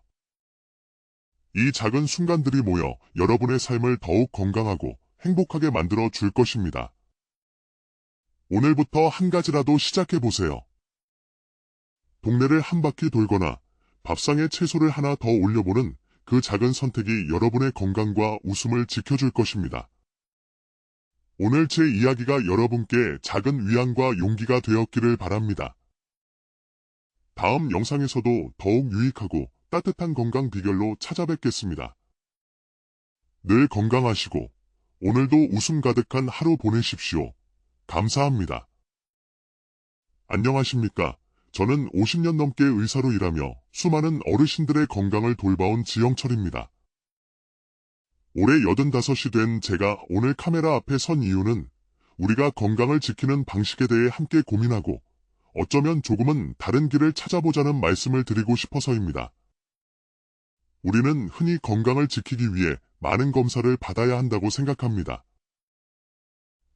이 작은 순간들이 모여 여러분의 삶을 더욱 건강하고 행복하게 만들어 줄 것입니다. 오늘부터 한 가지라도 시작해 보세요. 동네를 한 바퀴 돌거나 밥상에 채소를 하나 더 올려보는 그 작은 선택이 여러분의 건강과 웃음을 지켜줄 것입니다. 오늘 제 이야기가 여러분께 작은 위안과 용기가 되었기를 바랍니다. 다음 영상에서도 더욱 유익하고 따뜻한 건강 비결로 찾아뵙겠습니다. 늘 건강하시고 오늘도 웃음 가득한 하루 보내십시오. 감사합니다. 안녕하십니까? 저는 50년 넘게 의사로 일하며 수많은 어르신들의 건강을 돌봐온 지영철입니다. 올해 85이 된 제가 오늘 카메라 앞에 선 이유는 우리가 건강을 지키는 방식에 대해 함께 고민하고 어쩌면 조금은 다른 길을 찾아보자는 말씀을 드리고 싶어서입니다. 우리는 흔히 건강을 지키기 위해 많은 검사를 받아야 한다고 생각합니다.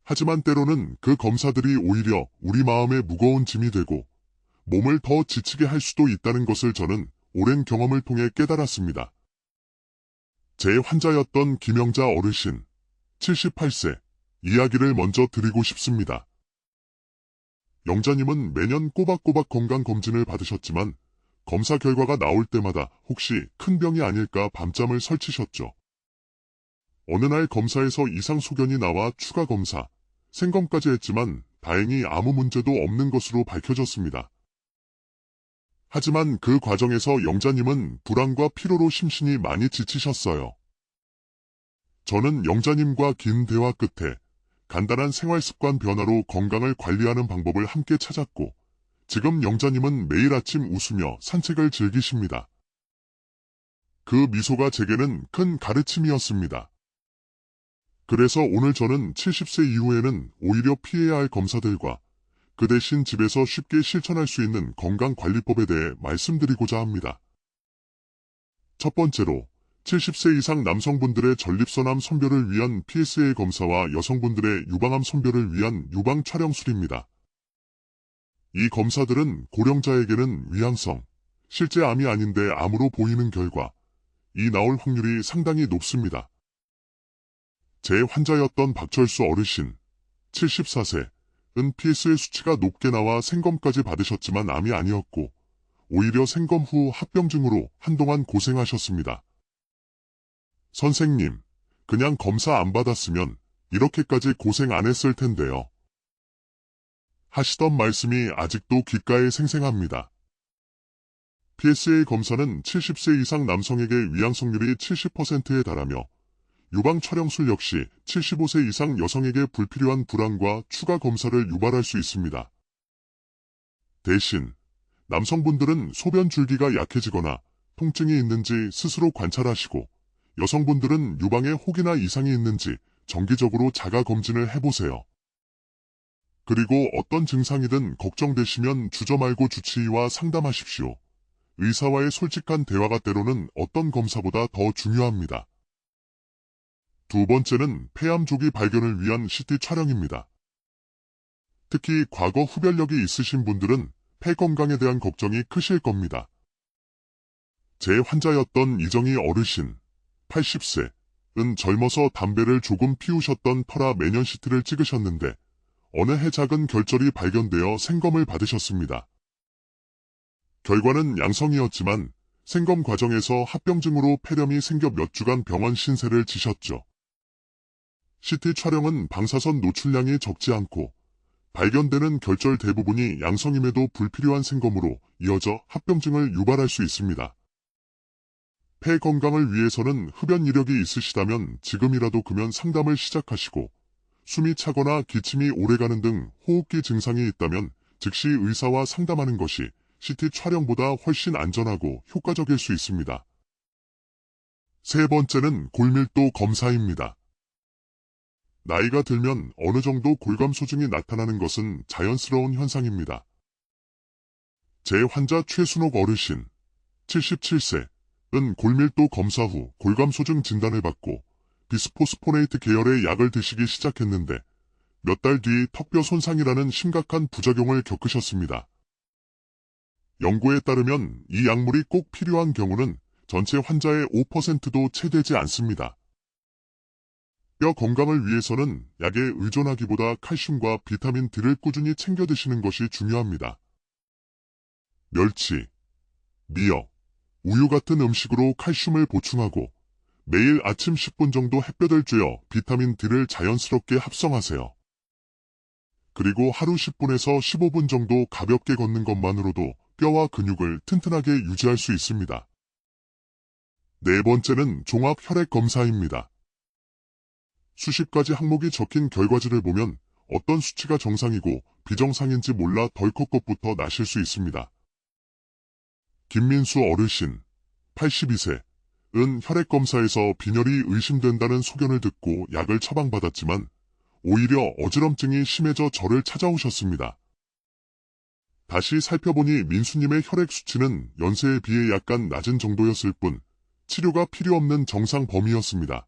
하지만 때로는 그 검사들이 오히려 우리 마음에 무거운 짐이 되고 몸을 더 지치게 할 수도 있다는 것을 저는 오랜 경험을 통해 깨달았습니다. 제 환자였던 김영자 어르신, 78세, 이야기를 먼저 드리고 싶습니다. 영자님은 매년 꼬박꼬박 건강검진을 받으셨지만 검사 결과가 나올 때마다 혹시 큰 병이 아닐까 밤잠을 설치셨죠. 어느 날 검사에서 이상 소견이 나와 추가 검사, 생검까지 했지만 다행히 아무 문제도 없는 것으로 밝혀졌습니다. 하지만 그 과정에서 영자님은 불안과 피로로 심신이 많이 지치셨어요. 저는 영자님과 긴 대화 끝에 간단한 생활습관 변화로 건강을 관리하는 방법을 함께 찾았고 지금 영자님은 매일 아침 웃으며 산책을 즐기십니다. 그 미소가 제게는 큰 가르침이었습니다. 그래서 오늘 저는 70세 이후에는 오히려 피해야 할 검사들과 그 대신 집에서 쉽게 실천할 수 있는 건강관리법에 대해 말씀드리고자 합니다. 첫 번째로 70세 이상 남성분들의 전립선암 선별을 위한 PSA 검사와 여성분들의 유방암 선별을 위한 유방 촬영술입니다. 이 검사들은 고령자에게는 위양성, 실제 암이 아닌데 암으로 보이는 결과, 이 나올 확률이 상당히 높습니다. 제 환자였던 박철수 어르신, 74세, 은 PSA 수치가 높게 나와 생검까지 받으셨지만 암이 아니었고 오히려 생검 후 합병증으로 한동안 고생하셨습니다. 선생님, 그냥 검사 안 받았으면 이렇게까지 고생 안 했을 텐데요. 하시던 말씀이 아직도 귓가에 생생합니다. PSA 검사는 70세 이상 남성에게 위양성률이 70%에 달하며 유방 촬영술 역시 75세 이상 여성에게 불필요한 불안과 추가 검사를 유발할 수 있습니다. 대신 남성분들은 소변 줄기가 약해지거나 통증이 있는지 스스로 관찰하시고 여성분들은 유방에 혹이나 이상이 있는지 정기적으로 자가 검진을 해보세요. 그리고 어떤 증상이든 걱정되시면 주저 말고 주치의와 상담하십시오. 의사와의 솔직한 대화가 때로는 어떤 검사보다 더 중요합니다. 두 번째는 폐암 조기 발견을 위한 CT 촬영입니다. 특히 과거 흡연력이 있으신 분들은 폐 건강에 대한 걱정이 크실 겁니다. 제 환자였던 이정희 어르신, 80세, 젊어서 담배를 조금 피우셨던 터라 매년 CT를 찍으셨는데 어느 해 작은 결절이 발견되어 생검을 받으셨습니다. 결과는 양성이었지만 생검 과정에서 합병증으로 폐렴이 생겨 몇 주간 병원 신세를 지셨죠. CT 촬영은 방사선 노출량이 적지 않고 발견되는 결절 대부분이 양성임에도 불필요한 생검으로 이어져 합병증을 유발할 수 있습니다. 폐 건강을 위해서는 흡연 이력이 있으시다면 지금이라도 금연 상담을 시작하시고 숨이 차거나 기침이 오래가는 등 호흡기 증상이 있다면 즉시 의사와 상담하는 것이 CT 촬영보다 훨씬 안전하고 효과적일 수 있습니다. 세 번째는 골밀도 검사입니다. 나이가 들면 어느 정도 골감 소증이 나타나는 것은 자연스러운 현상입니다. 제 환자 최순옥 어르신, 77세, 은 골밀도 검사 후 골감 소증 진단을 받고 비스포스포네이트 계열의 약을 드시기 시작했는데 몇 달 뒤 턱뼈 손상이라는 심각한 부작용을 겪으셨습니다. 연구에 따르면 이 약물이 꼭 필요한 경우는 전체 환자의 5%도 채 되지 않습니다. 뼈 건강을 위해서는 약에 의존하기보다 칼슘과 비타민 D를 꾸준히 챙겨 드시는 것이 중요합니다. 멸치, 미역, 우유 같은 음식으로 칼슘을 보충하고 매일 아침 10분 정도 햇볕을 쬐어 비타민 D를 자연스럽게 합성하세요. 그리고 하루 10분에서 15분 정도 가볍게 걷는 것만으로도 뼈와 근육을 튼튼하게 유지할 수 있습니다. 네 번째는 종합 혈액 검사입니다. 수십 가지 항목이 적힌 결과지를 보면 어떤 수치가 정상이고 비정상인지 몰라 덜컥 것부터 나실 수 있습니다. 김민수 어르신, 82세, 은 혈액검사에서 빈혈이 의심된다는 소견을 듣고 약을 처방받았지만 오히려 어지럼증이 심해져 저를 찾아오셨습니다. 다시 살펴보니 민수님의 혈액 수치는 연세에 비해 약간 낮은 정도였을 뿐 치료가 필요 없는 정상 범위였습니다.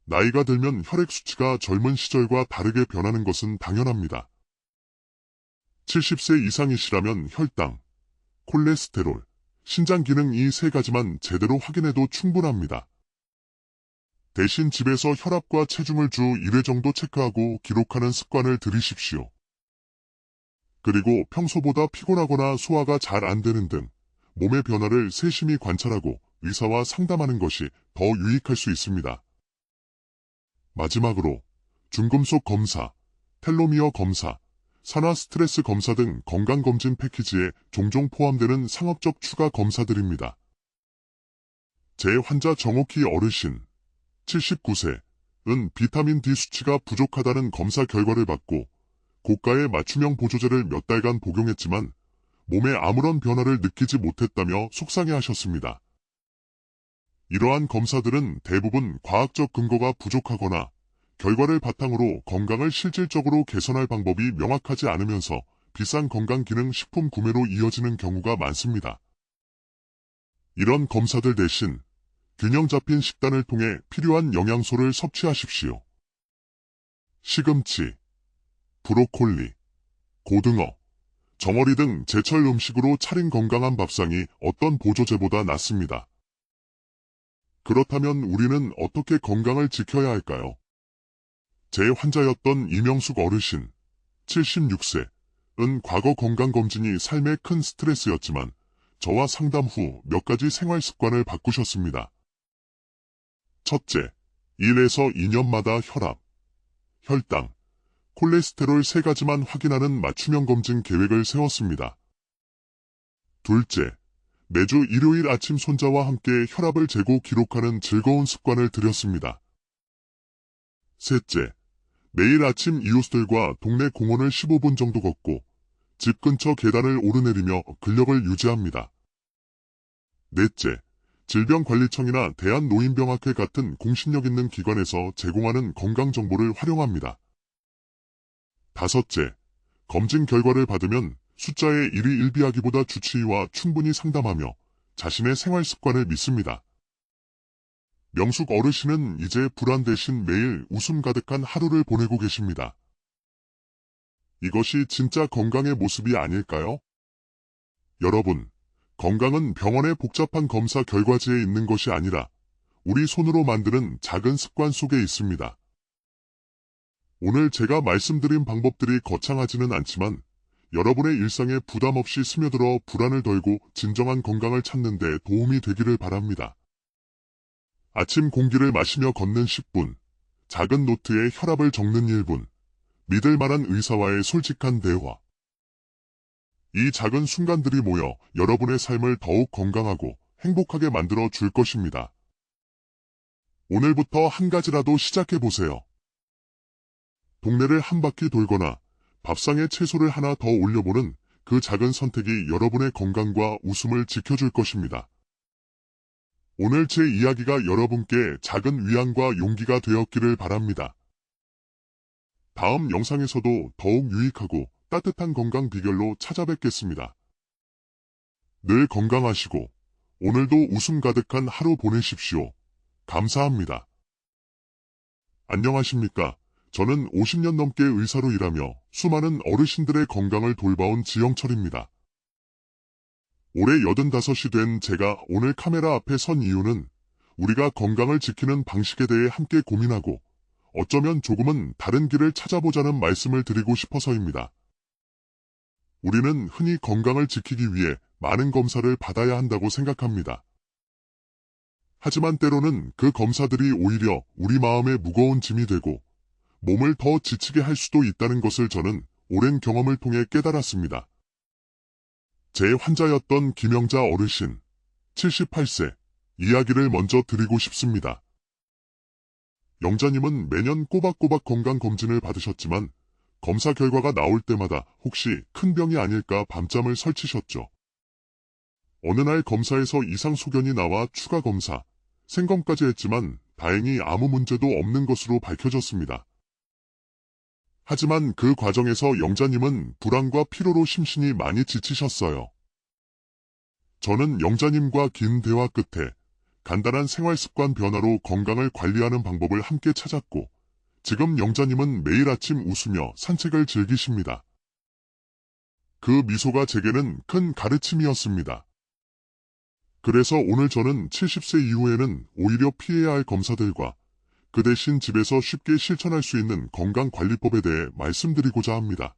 나이가 들면 혈액 수치가 젊은 시절과 다르게 변하는 것은 당연합니다. 70세 이상이시라면 혈당, 콜레스테롤, 신장 기능 이 세 가지만 제대로 확인해도 충분합니다. 대신 집에서 혈압과 체중을 주 1회 정도 체크하고 기록하는 습관을 들이십시오. 그리고 평소보다 피곤하거나 소화가 잘 안 되는 등 몸의 변화를 세심히 관찰하고 의사와 상담하는 것이 더 유익할 수 있습니다. 마지막으로 중금속 검사, 텔로미어 검사, 산화 스트레스 검사 등 건강검진 패키지에 종종 포함되는 상업적 추가 검사들입니다. 제 환자 정옥희 어르신, 79세, 은 비타민 D 수치가 부족하다는 검사 결과를 받고 고가의 맞춤형 보조제를 몇 달간 복용했지만 몸에 아무런 변화를 느끼지 못했다며 속상해하셨습니다. 이러한 검사들은 대부분 과학적 근거가 부족하거나 결과를 바탕으로 건강을 실질적으로 개선할 방법이 명확하지 않으면서 비싼 건강기능식품 구매로 이어지는 경우가 많습니다. 이런 검사들 대신 균형 잡힌 식단을 통해 필요한 영양소를 섭취하십시오. 시금치, 브로콜리, 고등어, 정어리 등 제철 음식으로 차린 건강한 밥상이 어떤 보조제보다 낫습니다. 그렇다면 우리는 어떻게 건강을 지켜야 할까요? 제 환자였던 이명숙 어르신, 76세, 은 과거 건강검진이 삶의 큰 스트레스였지만 저와 상담 후 몇 가지 생활 습관을 바꾸셨습니다. 첫째, 1에서 2년마다 혈압, 혈당, 콜레스테롤 3가지만 확인하는 맞춤형 검진 계획을 세웠습니다. 둘째, 매주 일요일 아침 손자와 함께 혈압을 재고 기록하는 즐거운 습관을 들였습니다. 셋째, 매일 아침 이웃들과 동네 공원을 15분 정도 걷고 집 근처 계단을 오르내리며 근력을 유지합니다. 넷째, 질병관리청이나 대한노인병학회 같은 공신력 있는 기관에서 제공하는 건강정보를 활용합니다. 다섯째, 검진 결과를 받으면 숫자에 일이 일비하기보다 주치의와 충분히 상담하며 자신의 생활 습관을 믿습니다. 명숙 어르신은 이제 불안 대신 매일 웃음 가득한 하루를 보내고 계십니다. 이것이 진짜 건강의 모습이 아닐까요? 여러분, 건강은 병원의 복잡한 검사 결과지에 있는 것이 아니라 우리 손으로 만드는 작은 습관 속에 있습니다. 오늘 제가 말씀드린 방법들이 거창하지는 않지만 여러분의 일상에 부담 없이 스며들어 불안을 덜고 진정한 건강을 찾는 데 도움이 되기를 바랍니다. 아침 공기를 마시며 걷는 10분, 작은 노트에 혈압을 적는 1분, 믿을 만한 의사와의 솔직한 대화. 이 작은 순간들이 모여 여러분의 삶을 더욱 건강하고 행복하게 만들어 줄 것입니다. 오늘부터 한 가지라도 시작해 보세요. 동네를 한 바퀴 돌거나 밥상에 채소를 하나 더 올려보는 그 작은 선택이 여러분의 건강과 웃음을 지켜줄 것입니다. 오늘 제 이야기가 여러분께 작은 위안과 용기가 되었기를 바랍니다. 다음 영상에서도 더욱 유익하고 따뜻한 건강 비결로 찾아뵙겠습니다. 늘 건강하시고 오늘도 웃음 가득한 하루 보내십시오. 감사합니다. 안녕하십니까? 저는 50년 넘게 의사로 일하며 수많은 어르신들의 건강을 돌봐온 지영철입니다. 올해 85이 된 제가 오늘 카메라 앞에 선 이유는 우리가 건강을 지키는 방식에 대해 함께 고민하고 어쩌면 조금은 다른 길을 찾아보자는 말씀을 드리고 싶어서입니다. 우리는 흔히 건강을 지키기 위해 많은 검사를 받아야 한다고 생각합니다. 하지만 때로는 그 검사들이 오히려 우리 마음에 무거운 짐이 되고 몸을 더 지치게 할 수도 있다는 것을 저는 오랜 경험을 통해 깨달았습니다. 제 환자였던 김영자 어르신, 78세, 이야기를 먼저 드리고 싶습니다. 영자님은 매년 꼬박꼬박 건강검진을 받으셨지만 검사 결과가 나올 때마다 혹시 큰 병이 아닐까 밤잠을 설치셨죠. 어느 날 검사에서 이상 소견이 나와 추가 검사, 생검까지 했지만 다행히 아무 문제도 없는 것으로 밝혀졌습니다. 하지만 그 과정에서 영자님은 불안과 피로로 심신이 많이 지치셨어요. 저는 영자님과 긴 대화 끝에 간단한 생활습관 변화로 건강을 관리하는 방법을 함께 찾았고 지금 영자님은 매일 아침 웃으며 산책을 즐기십니다. 그 미소가 제게는 큰 가르침이었습니다. 그래서 오늘 저는 70세 이후에는 오히려 피해야 할 검사들과 그 대신 집에서 쉽게 실천할 수 있는 건강관리법에 대해 말씀드리고자 합니다.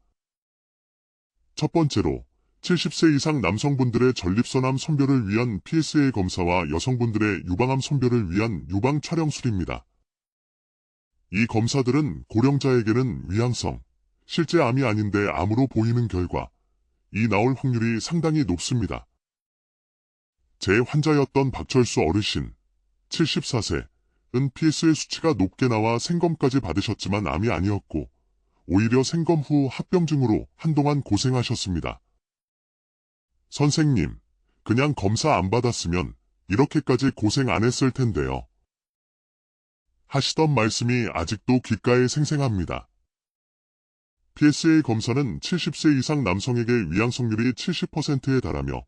첫 번째로 70세 이상 남성분들의 전립선암 선별을 위한 PSA 검사와 여성분들의 유방암 선별을 위한 유방 촬영술입니다. 이 검사들은 고령자에게는 위양성, 실제 암이 아닌데 암으로 보이는 결과, 이 나올 확률이 상당히 높습니다. 제 환자였던 박철수 어르신, 74세, 은 PSA 수치가 높게 나와 생검까지 받으셨지만 암이 아니었고 오히려 생검 후 합병증으로 한동안 고생하셨습니다. 선생님, 그냥 검사 안 받았으면 이렇게까지 고생 안 했을 텐데요. 하시던 말씀이 아직도 귓가에 생생합니다. PSA 검사는 70세 이상 남성에게 위양성률이 70%에 달하며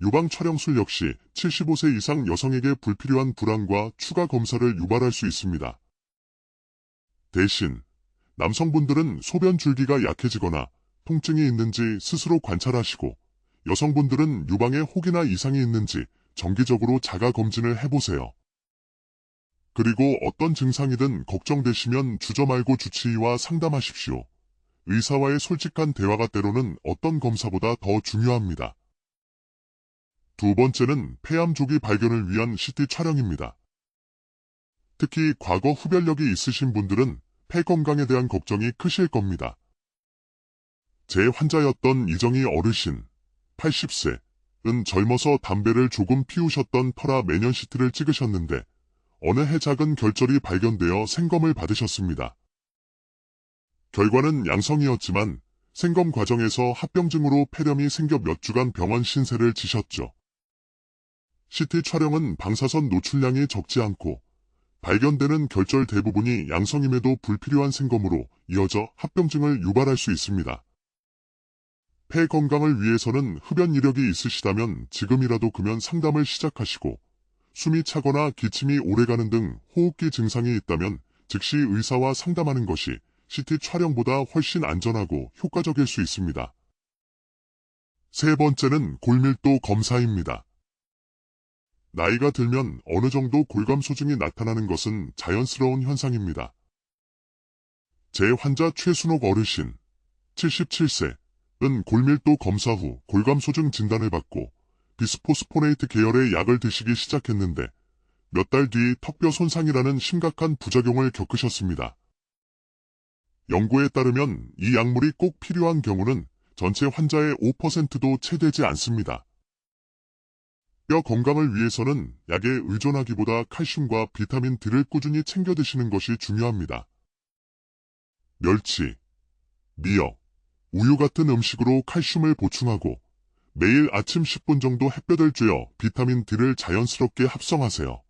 유방 촬영술 역시 75세 이상 여성에게 불필요한 불안과 추가 검사를 유발할 수 있습니다. 대신 남성분들은 소변 줄기가 약해지거나 통증이 있는지 스스로 관찰하시고 여성분들은 유방에 혹이나 이상이 있는지 정기적으로 자가 검진을 해보세요. 그리고 어떤 증상이든 걱정되시면 주저 말고 주치의와 상담하십시오. 의사와의 솔직한 대화가 때로는 어떤 검사보다 더 중요합니다. 두 번째는 폐암 조기 발견을 위한 CT 촬영입니다. 특히 과거 흡연력이 있으신 분들은 폐 건강에 대한 걱정이 크실 겁니다. 제 환자였던 이정희 어르신, 80세, 은 젊어서 담배를 조금 피우셨던 터라 매년 CT를 찍으셨는데 어느 해 작은 결절이 발견되어 생검을 받으셨습니다. 결과는 양성이었지만 생검 과정에서 합병증으로 폐렴이 생겨 몇 주간 병원 신세를 지셨죠. CT 촬영은 방사선 노출량이 적지 않고 발견되는 결절 대부분이 양성임에도 불필요한 생검으로 이어져 합병증을 유발할 수 있습니다. 폐 건강을 위해서는 흡연 이력이 있으시다면 지금이라도 금연 상담을 시작하시고 숨이 차거나 기침이 오래가는 등 호흡기 증상이 있다면 즉시 의사와 상담하는 것이 CT 촬영보다 훨씬 안전하고 효과적일 수 있습니다. 세 번째는 골밀도 검사입니다. 나이가 들면 어느 정도 골감소증이 나타나는 것은 자연스러운 현상입니다. 제 환자 최순옥 어르신, 77세은 골밀도 검사 후 골감소증 진단을 받고 비스포스포네이트 계열의 약을 드시기 시작했는데 몇 달 뒤 턱뼈 손상이라는 심각한 부작용을 겪으셨습니다. 연구에 따르면 이 약물이 꼭 필요한 경우는 전체 환자의 5%도 채 되지 않습니다. 뼈 건강을 위해서는 약에 의존하기보다 칼슘과 비타민 D를 꾸준히 챙겨 드시는 것이 중요합니다. 멸치, 미역, 우유 같은 음식으로 칼슘을 보충하고 매일 아침 10분 정도 햇볕을 쬐어 비타민 D를 자연스럽게 합성하세요.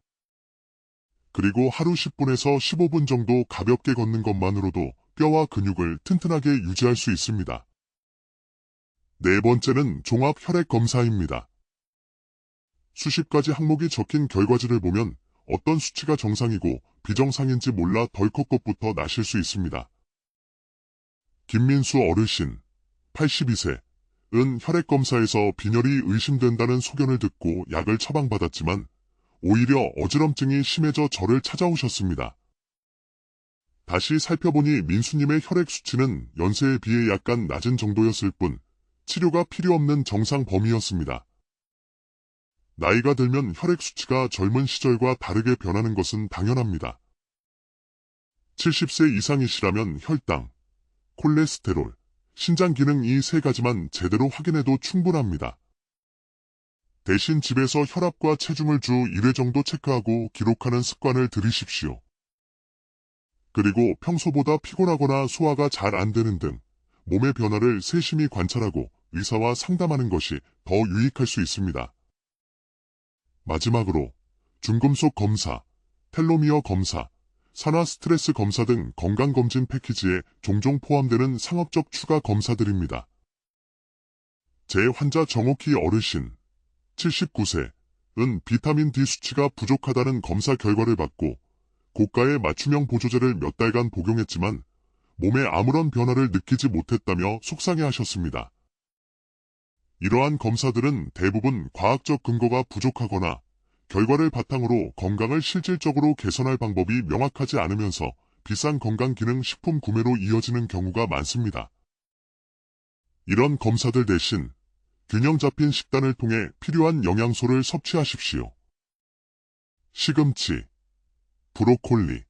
그리고 하루 10분에서 15분 정도 가볍게 걷는 것만으로도 뼈와 근육을 튼튼하게 유지할 수 있습니다. 네 번째는 종합 혈액 검사입니다. 수십 가지 항목이 적힌 결과지를 보면 어떤 수치가 정상이고 비정상인지 몰라 덜컥 것부터 나실 수 있습니다. 김민수 어르신, 82세은 혈액검사에서 빈혈이 의심된다는 소견을 듣고 약을 처방받았지만 오히려 어지럼증이 심해져 저를 찾아오셨습니다. 다시 살펴보니 민수님의 혈액 수치는 연세에 비해 약간 낮은 정도였을 뿐 치료가 필요 없는 정상 범위였습니다. 나이가 들면 혈액 수치가 젊은 시절과 다르게 변하는 것은 당연합니다. 70세 이상이시라면 혈당, 콜레스테롤, 신장 기능 이 세 가지만 제대로 확인해도 충분합니다. 대신 집에서 혈압과 체중을 주 1회 정도 체크하고 기록하는 습관을 들이십시오. 그리고 평소보다 피곤하거나 소화가 잘 안 되는 등 몸의 변화를 세심히 관찰하고 의사와 상담하는 것이 더 유익할 수 있습니다. 마지막으로 중금속 검사, 텔로미어 검사, 산화 스트레스 검사 등 건강검진 패키지에 종종 포함되는 상업적 추가 검사들입니다. 제 환자 정옥희 어르신, 79세은 비타민 D 수치가 부족하다는 검사 결과를 받고 고가의 맞춤형 보조제를 몇 달간 복용했지만 몸에 아무런 변화를 느끼지 못했다며 속상해하셨습니다. 이러한 검사들은 대부분 과학적 근거가 부족하거나 결과를 바탕으로 건강을 실질적으로 개선할 방법이 명확하지 않으면서 비싼 건강기능식품 구매로 이어지는 경우가 많습니다. 이런 검사들 대신 균형 잡힌 식단을 통해 필요한 영양소를 섭취하십시오. 시금치, 브로콜리,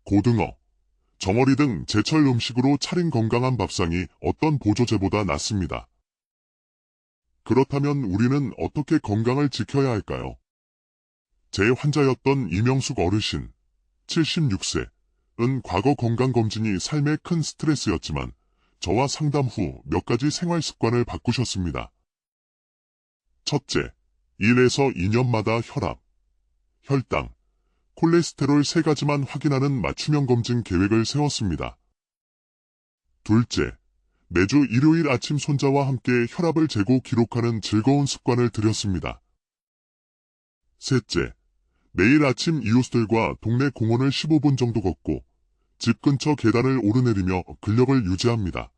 고등어, 정어리 등 제철 음식으로 차린 건강한 밥상이 어떤 보조제보다 낫습니다. 그렇다면 우리는 어떻게 건강을 지켜야 할까요? 제 환자였던 이명숙 어르신, 76세은 과거 건강검진이 삶의 큰 스트레스였지만 저와 상담 후 몇 가지 생활 습관을 바꾸셨습니다. 첫째, 1에서 2년마다 혈압, 혈당, 콜레스테롤 3가지만 확인하는 맞춤형 검진 계획을 세웠습니다. 둘째, 매주 일요일 아침 손자와 함께 혈압을 재고 기록하는 즐거운 습관을 들였습니다. 셋째, 매일 아침 이웃들과 동네 공원을 15분 정도 걷고 집 근처 계단을 오르내리며 근력을 유지합니다.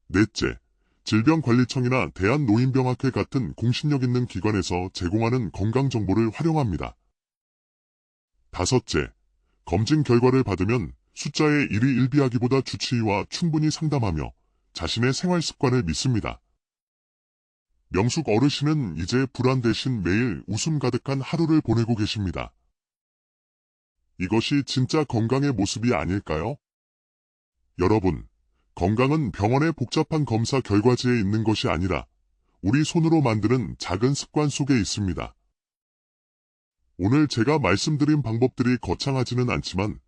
넷째, 질병관리청이나 대한노인병학회 같은 공신력 있는 기관에서 제공하는 건강정보를 활용합니다. 다섯째, 검진 결과를 받으면 숫자에 일희 일비하기보다 주치의와 충분히 상담하며 자신의 생활 습관을 믿습니다. 명숙 어르신은 이제 불안 대신 매일 웃음 가득한 하루를 보내고 계십니다. 이것이 진짜 건강의 모습이 아닐까요? 여러분, 건강은 병원의 복잡한 검사 결과지에 있는 것이 아니라 우리 손으로 만드는 작은 습관 속에 있습니다. 오늘 제가 말씀드린 방법들이 거창하지는 않지만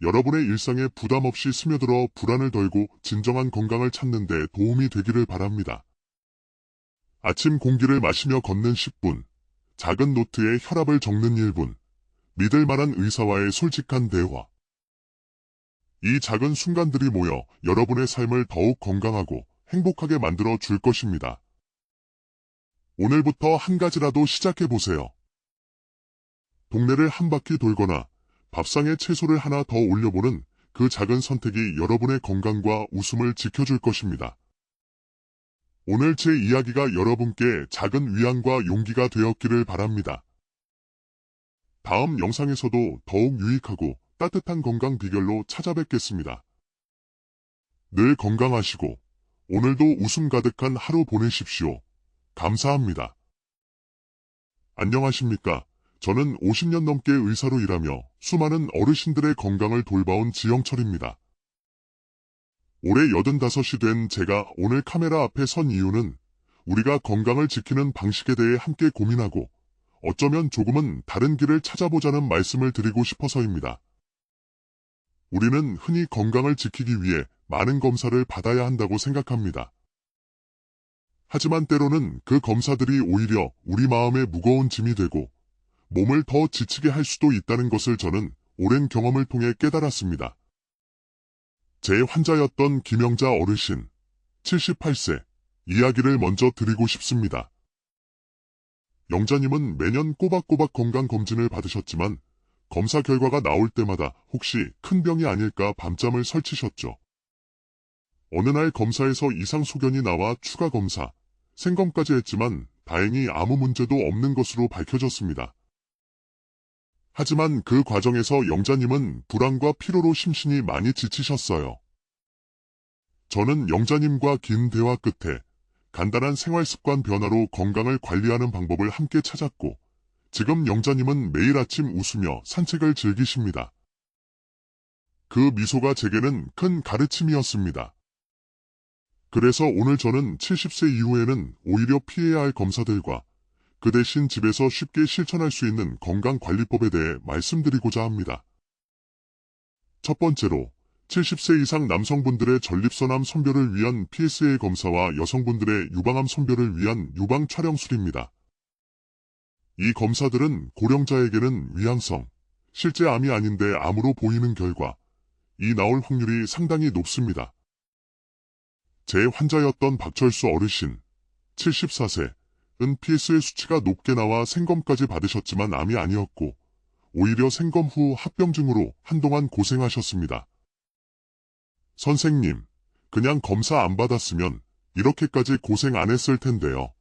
여러분의 일상에 부담 없이 스며들어 불안을 덜고 진정한 건강을 찾는 데 도움이 되기를 바랍니다. 아침 공기를 마시며 걷는 10분, 작은 노트에 혈압을 적는 1분, 믿을 만한 의사와의 솔직한 대화. 이 작은 순간들이 모여 여러분의 삶을 더욱 건강하고 행복하게 만들어 줄 것입니다. 오늘부터 한 가지라도 시작해보세요. 동네를 한 바퀴 돌거나 밥상에 채소를 하나 더 올려보는 그 작은 선택이 여러분의 건강과 웃음을 지켜줄 것입니다. 오늘 제 이야기가 여러분께 작은 위안과 용기가 되었기를 바랍니다. 다음 영상에서도 더욱 유익하고 따뜻한 건강 비결로 찾아뵙겠습니다. 늘 건강하시고 오늘도 웃음 가득한 하루 보내십시오. 감사합니다. 안녕하십니까? 저는 50년 넘게 의사로 일하며 수많은 어르신들의 건강을 돌봐온 지영철입니다. 올해 85이 된 제가 오늘 카메라 앞에 선 이유는 우리가 건강을 지키는 방식에 대해 함께 고민하고 어쩌면 조금은 다른 길을 찾아보자는 말씀을 드리고 싶어서입니다. 우리는 흔히 건강을 지키기 위해 많은 검사를 받아야 한다고 생각합니다. 하지만 때로는 그 검사들이 오히려 우리 마음에 무거운 짐이 되고 몸을 더 지치게 할 수도 있다는 것을 저는 오랜 경험을 통해 깨달았습니다. 제 환자였던 김영자 어르신, 78세, 이야기를 먼저 드리고 싶습니다. 영자님은 매년 꼬박꼬박 건강검진을 받으셨지만 검사 결과가 나올 때마다 혹시 큰 병이 아닐까 밤잠을 설치셨죠. 어느 날 검사에서 이상 소견이 나와 추가 검사, 생검까지 했지만 다행히 아무 문제도 없는 것으로 밝혀졌습니다. 하지만 그 과정에서 영자님은 불안과 피로로 심신이 많이 지치셨어요. 저는 영자님과 긴 대화 끝에 간단한 생활습관 변화로 건강을 관리하는 방법을 함께 찾았고 지금 영자님은 매일 아침 웃으며 산책을 즐기십니다. 그 미소가 제게는 큰 가르침이었습니다. 그래서 오늘 저는 70세 이후에는 오히려 피해야 할 검사들과 그 대신 집에서 쉽게 실천할 수 있는 건강관리법에 대해 말씀드리고자 합니다. 첫 번째로 70세 이상 남성분들의 전립선암 선별을 위한 PSA 검사와 여성분들의 유방암 선별을 위한 유방 촬영술입니다. 이 검사들은 고령자에게는 위양성, 실제 암이 아닌데 암으로 보이는 결과, 이 나올 확률이 상당히 높습니다. 제 환자였던 박철수 어르신, 74세은 PSA 수치가 높게 나와 생검까지 받으셨지만 암이 아니었고, 오히려 생검 후 합병증으로 한동안 고생하셨습니다. 선생님, 그냥 검사 안 받았으면 이렇게까지 고생 안 했을 텐데요.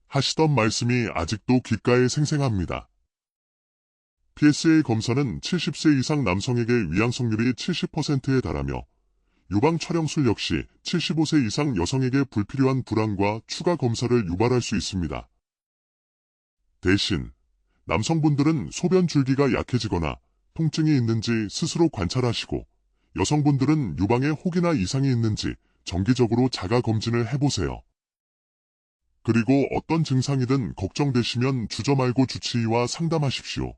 하시던 말씀이 아직도 귓가에 생생합니다. PSA 검사는 70세 이상 남성에게 위양성률이 70%에 달하며 유방 촬영술 역시 75세 이상 여성에게 불필요한 불안과 추가 검사를 유발할 수 있습니다. 대신 남성분들은 소변 줄기가 약해지거나 통증이 있는지 스스로 관찰하시고 여성분들은 유방에 혹이나 이상이 있는지 정기적으로 자가 검진을 해보세요. 그리고 어떤 증상이든 걱정되시면 주저 말고 주치의와 상담하십시오.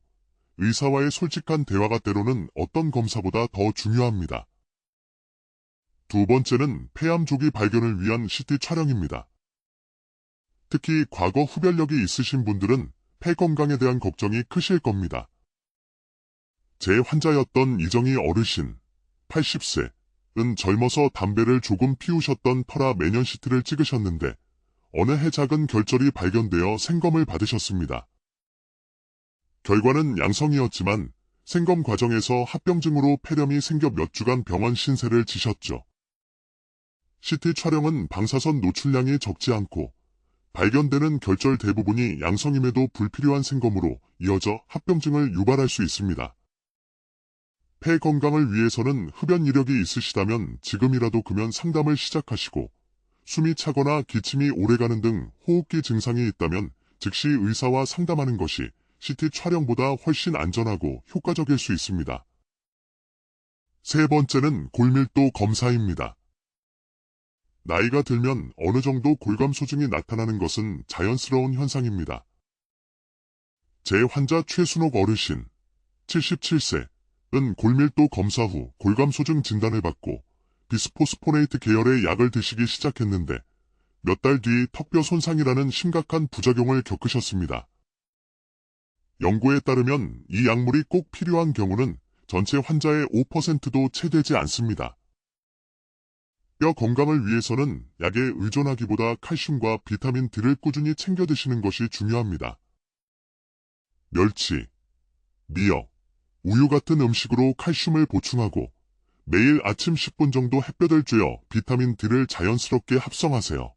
의사와의 솔직한 대화가 때로는 어떤 검사보다 더 중요합니다. 두 번째는 폐암 조기 발견을 위한 CT 촬영입니다. 특히 과거 흡연력이 있으신 분들은 폐 건강에 대한 걱정이 크실 겁니다. 제 환자였던 이정희 어르신, 80세은 젊어서 담배를 조금 피우셨던 터라 매년 CT를 찍으셨는데 어느 해 작은 결절이 발견되어 생검을 받으셨습니다. 결과는 양성이었지만 생검 과정에서 합병증으로 폐렴이 생겨 몇 주간 병원 신세를 지셨죠. CT 촬영은 방사선 노출량이 적지 않고 발견되는 결절 대부분이 양성임에도 불필요한 생검으로 이어져 합병증을 유발할 수 있습니다. 폐 건강을 위해서는 흡연 이력이 있으시다면 지금이라도 금연 상담을 시작하시고 숨이 차거나 기침이 오래가는 등 호흡기 증상이 있다면 즉시 의사와 상담하는 것이 CT 촬영보다 훨씬 안전하고 효과적일 수 있습니다. 세 번째는 골밀도 검사입니다. 나이가 들면 어느 정도 골감 소증이 나타나는 것은 자연스러운 현상입니다. 제 환자 최순옥 어르신, 77세은 골밀도 검사 후 골감 소증 진단을 받고 비스포스포네이트 계열의 약을 드시기 시작했는데 몇 달 뒤 턱뼈 손상이라는 심각한 부작용을 겪으셨습니다. 연구에 따르면 이 약물이 꼭 필요한 경우는 전체 환자의 5%도 채 되지 않습니다. 뼈 건강을 위해서는 약에 의존하기보다 칼슘과 비타민 D를 꾸준히 챙겨 드시는 것이 중요합니다. 멸치, 미역, 우유 같은 음식으로 칼슘을 보충하고 매일 아침 10분 정도 햇볕을 쬐어 비타민 D를 자연스럽게 합성하세요.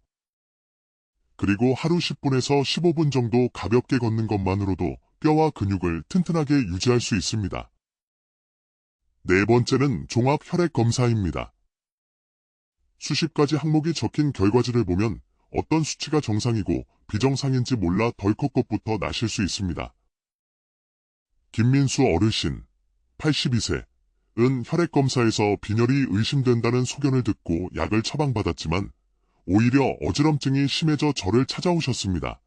그리고 하루 10분에서 15분 정도 가볍게 걷는 것만으로도 뼈와 근육을 튼튼하게 유지할 수 있습니다. 네 번째는 종합 혈액 검사입니다. 수십 가지 항목이 적힌 결과지를 보면 어떤 수치가 정상이고 비정상인지 몰라 덜컥 것부터 나실 수 있습니다. 김민수 어르신, 82세, 은 혈액검사에서 빈혈이 의심된다는 소견을 듣고 약을 처방받았지만 오히려 어지럼증이 심해져 저를 찾아오셨습니다.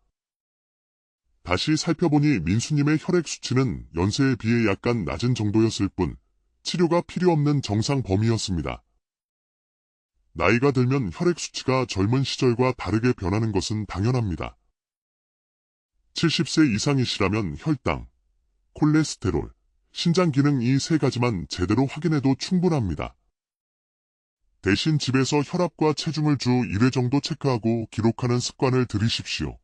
다시 살펴보니 민수님의 혈액 수치는 연세에 비해 약간 낮은 정도였을 뿐 치료가 필요 없는 정상 범위였습니다. 나이가 들면 혈액 수치가 젊은 시절과 다르게 변하는 것은 당연합니다. 70세 이상이시라면 혈당, 콜레스테롤, 신장 기능 이 세 가지만 제대로 확인해도 충분합니다. 대신 집에서 혈압과 체중을 주 1회 정도 체크하고 기록하는 습관을 들이십시오.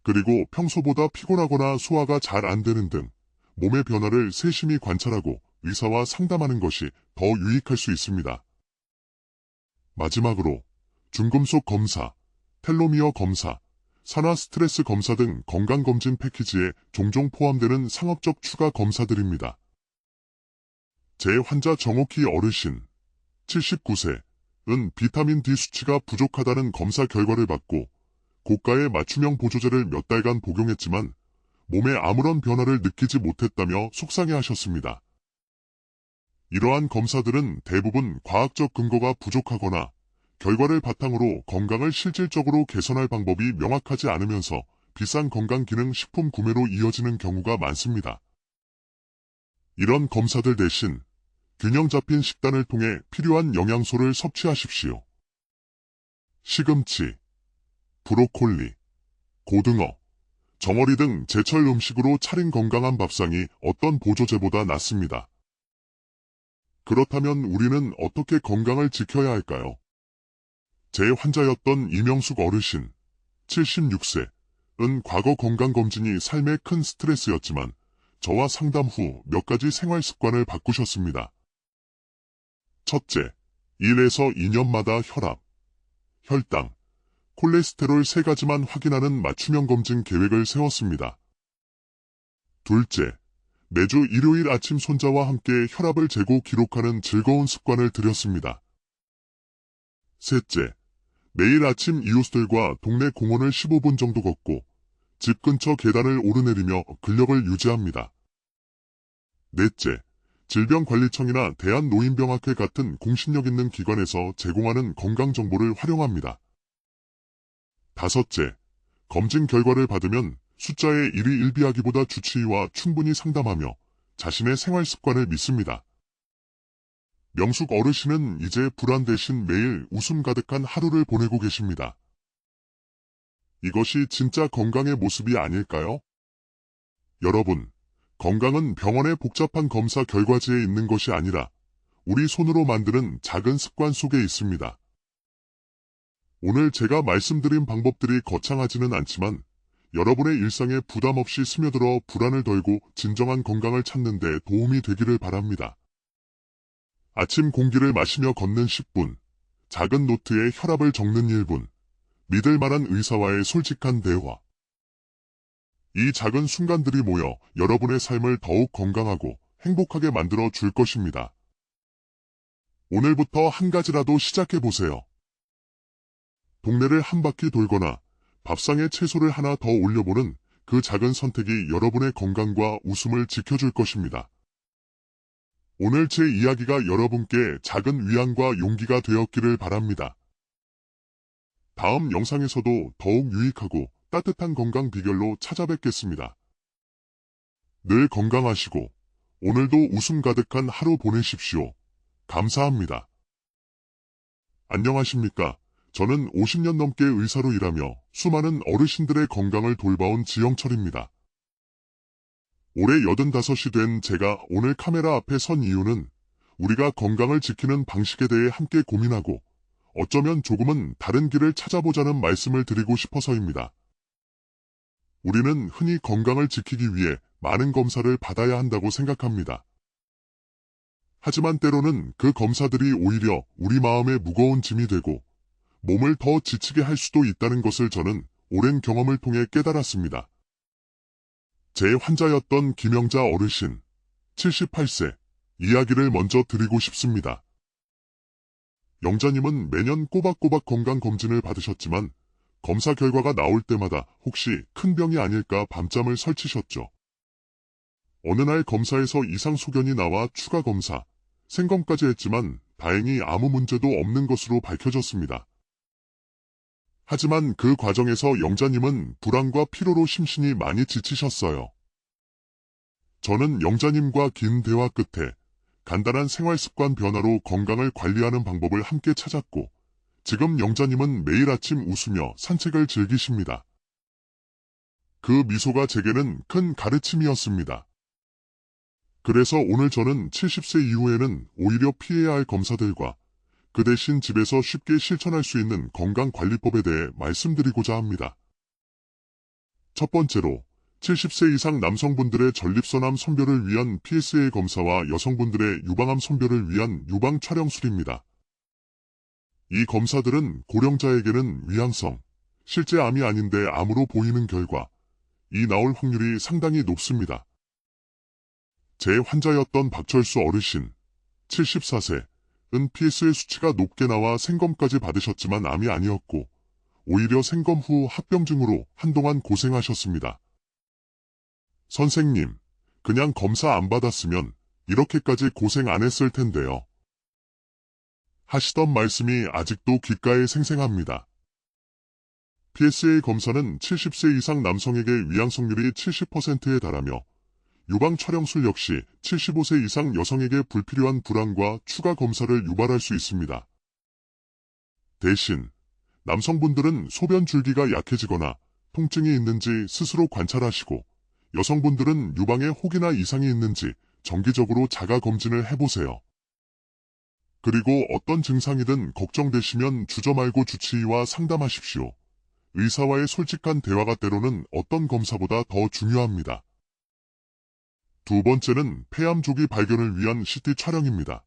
그리고 평소보다 피곤하거나 소화가 잘 안 되는 등 몸의 변화를 세심히 관찰하고 의사와 상담하는 것이 더 유익할 수 있습니다. 마지막으로 중금속 검사, 텔로미어 검사, 산화 스트레스 검사 등 건강검진 패키지에 종종 포함되는 상업적 추가 검사들입니다. 제 환자 정옥희 어르신, 79세, 은 비타민 D 수치가 부족하다는 검사 결과를 받고 고가의 맞춤형 보조제를 몇 달간 복용했지만 몸에 아무런 변화를 느끼지 못했다며 속상해하셨습니다. 이러한 검사들은 대부분 과학적 근거가 부족하거나 결과를 바탕으로 건강을 실질적으로 개선할 방법이 명확하지 않으면서 비싼 건강기능식품 구매로 이어지는 경우가 많습니다. 이런 검사들 대신 균형 잡힌 식단을 통해 필요한 영양소를 섭취하십시오. 시금치, 브로콜리, 고등어, 정어리 등 제철 음식으로 차린 건강한 밥상이 어떤 보조제보다 낫습니다. 그렇다면 우리는 어떻게 건강을 지켜야 할까요? 제 환자였던 이명숙 어르신, 76세, 은 과거 건강검진이 삶의 큰 스트레스였지만 저와 상담 후 몇 가지 생활 습관을 바꾸셨습니다. 첫째, 1에서 2년마다 혈압, 혈당, 콜레스테롤 3가지만 확인하는 맞춤형 검진 계획을 세웠습니다. 둘째, 매주 일요일 아침 손자와 함께 혈압을 재고 기록하는 즐거운 습관을 들였습니다. 셋째, 매일 아침 이웃들과 동네 공원을 15분 정도 걷고 집 근처 계단을 오르내리며 근력을 유지합니다. 넷째, 질병관리청이나 대한노인병학회 같은 공신력 있는 기관에서 제공하는 건강정보를 활용합니다. 다섯째, 검진 결과를 받으면 숫자에 일희일비하기보다 주치의와 충분히 상담하며 자신의 생활 습관을 믿습니다. 명숙 어르신은 이제 불안 대신 매일 웃음 가득한 하루를 보내고 계십니다. 이것이 진짜 건강의 모습이 아닐까요? 여러분, 건강은 병원의 복잡한 검사 결과지에 있는 것이 아니라 우리 손으로 만드는 작은 습관 속에 있습니다. 오늘 제가 말씀드린 방법들이 거창하지는 않지만 여러분의 일상에 부담 없이 스며들어 불안을 덜고 진정한 건강을 찾는 데 도움이 되기를 바랍니다. 아침 공기를 마시며 걷는 10분, 작은 노트에 혈압을 적는 1분, 믿을 만한 의사와의 솔직한 대화. 이 작은 순간들이 모여 여러분의 삶을 더욱 건강하고 행복하게 만들어 줄 것입니다. 오늘부터 한 가지라도 시작해 보세요. 동네를 한 바퀴 돌거나 밥상에 채소를 하나 더 올려보는 그 작은 선택이 여러분의 건강과 웃음을 지켜줄 것입니다. 오늘 제 이야기가 여러분께 작은 위안과 용기가 되었기를 바랍니다. 다음 영상에서도 더욱 유익하고 따뜻한 건강 비결로 찾아뵙겠습니다. 늘 건강하시고 오늘도 웃음 가득한 하루 보내십시오. 감사합니다. 안녕하십니까? 저는 50년 넘게 의사로 일하며 수많은 어르신들의 건강을 돌봐온 지영철입니다. 올해 85이 된 제가 오늘 카메라 앞에 선 이유는 우리가 건강을 지키는 방식에 대해 함께 고민하고 어쩌면 조금은 다른 길을 찾아보자는 말씀을 드리고 싶어서입니다. 우리는 흔히 건강을 지키기 위해 많은 검사를 받아야 한다고 생각합니다. 하지만 때로는 그 검사들이 오히려 우리 마음에 무거운 짐이 되고 몸을 더 지치게 할 수도 있다는 것을 저는 오랜 경험을 통해 깨달았습니다. 제 환자였던 김영자 어르신, 78세, 이야기를 먼저 드리고 싶습니다. 영자님은 매년 꼬박꼬박 건강검진을 받으셨지만 검사 결과가 나올 때마다 혹시 큰 병이 아닐까 밤잠을 설치셨죠. 어느 날 검사에서 이상 소견이 나와 추가 검사, 생검까지 했지만 다행히 아무 문제도 없는 것으로 밝혀졌습니다. 하지만 그 과정에서 영자님은 불안과 피로로 심신이 많이 지치셨어요. 저는 영자님과 긴 대화 끝에 간단한 생활습관 변화로 건강을 관리하는 방법을 함께 찾았고, 지금 영자님은 매일 아침 웃으며 산책을 즐기십니다. 그 미소가 제게는 큰 가르침이었습니다. 그래서 오늘 저는 70세 이후에는 오히려 피해야 할 검사들과 그 대신 집에서 쉽게 실천할 수 있는 건강관리법에 대해 말씀드리고자 합니다. 첫 번째로 70세 이상 남성분들의 전립선암 선별을 위한 PSA 검사와 여성분들의 유방암 선별을 위한 유방 촬영술입니다. 이 검사들은 고령자에게는 위양성, 실제 암이 아닌데 암으로 보이는 결과, 이 나올 확률이 상당히 높습니다. 제 환자였던 박철수 어르신, 74세, 은 PSA 수치가 높게 나와 생검까지 받으셨지만 암이 아니었고, 오히려 생검 후 합병증으로 한동안 고생하셨습니다. 선생님, 그냥 검사 안 받았으면 이렇게까지 고생 안 했을 텐데요. 하시던 말씀이 아직도 귓가에 생생합니다. PSA 검사는 70세 이상 남성에게 위양성률이 70%에 달하며 유방 촬영술 역시 75세 이상 여성에게 불필요한 불안과 추가 검사를 유발할 수 있습니다. 대신 남성분들은 소변 줄기가 약해지거나 통증이 있는지 스스로 관찰하시고 여성분들은 유방에 혹이나 이상이 있는지 정기적으로 자가 검진을 해보세요. 그리고 어떤 증상이든 걱정되시면 주저 말고 주치의와 상담하십시오. 의사와의 솔직한 대화가 때로는 어떤 검사보다 더 중요합니다. 두 번째는 폐암 조기 발견을 위한 CT 촬영입니다.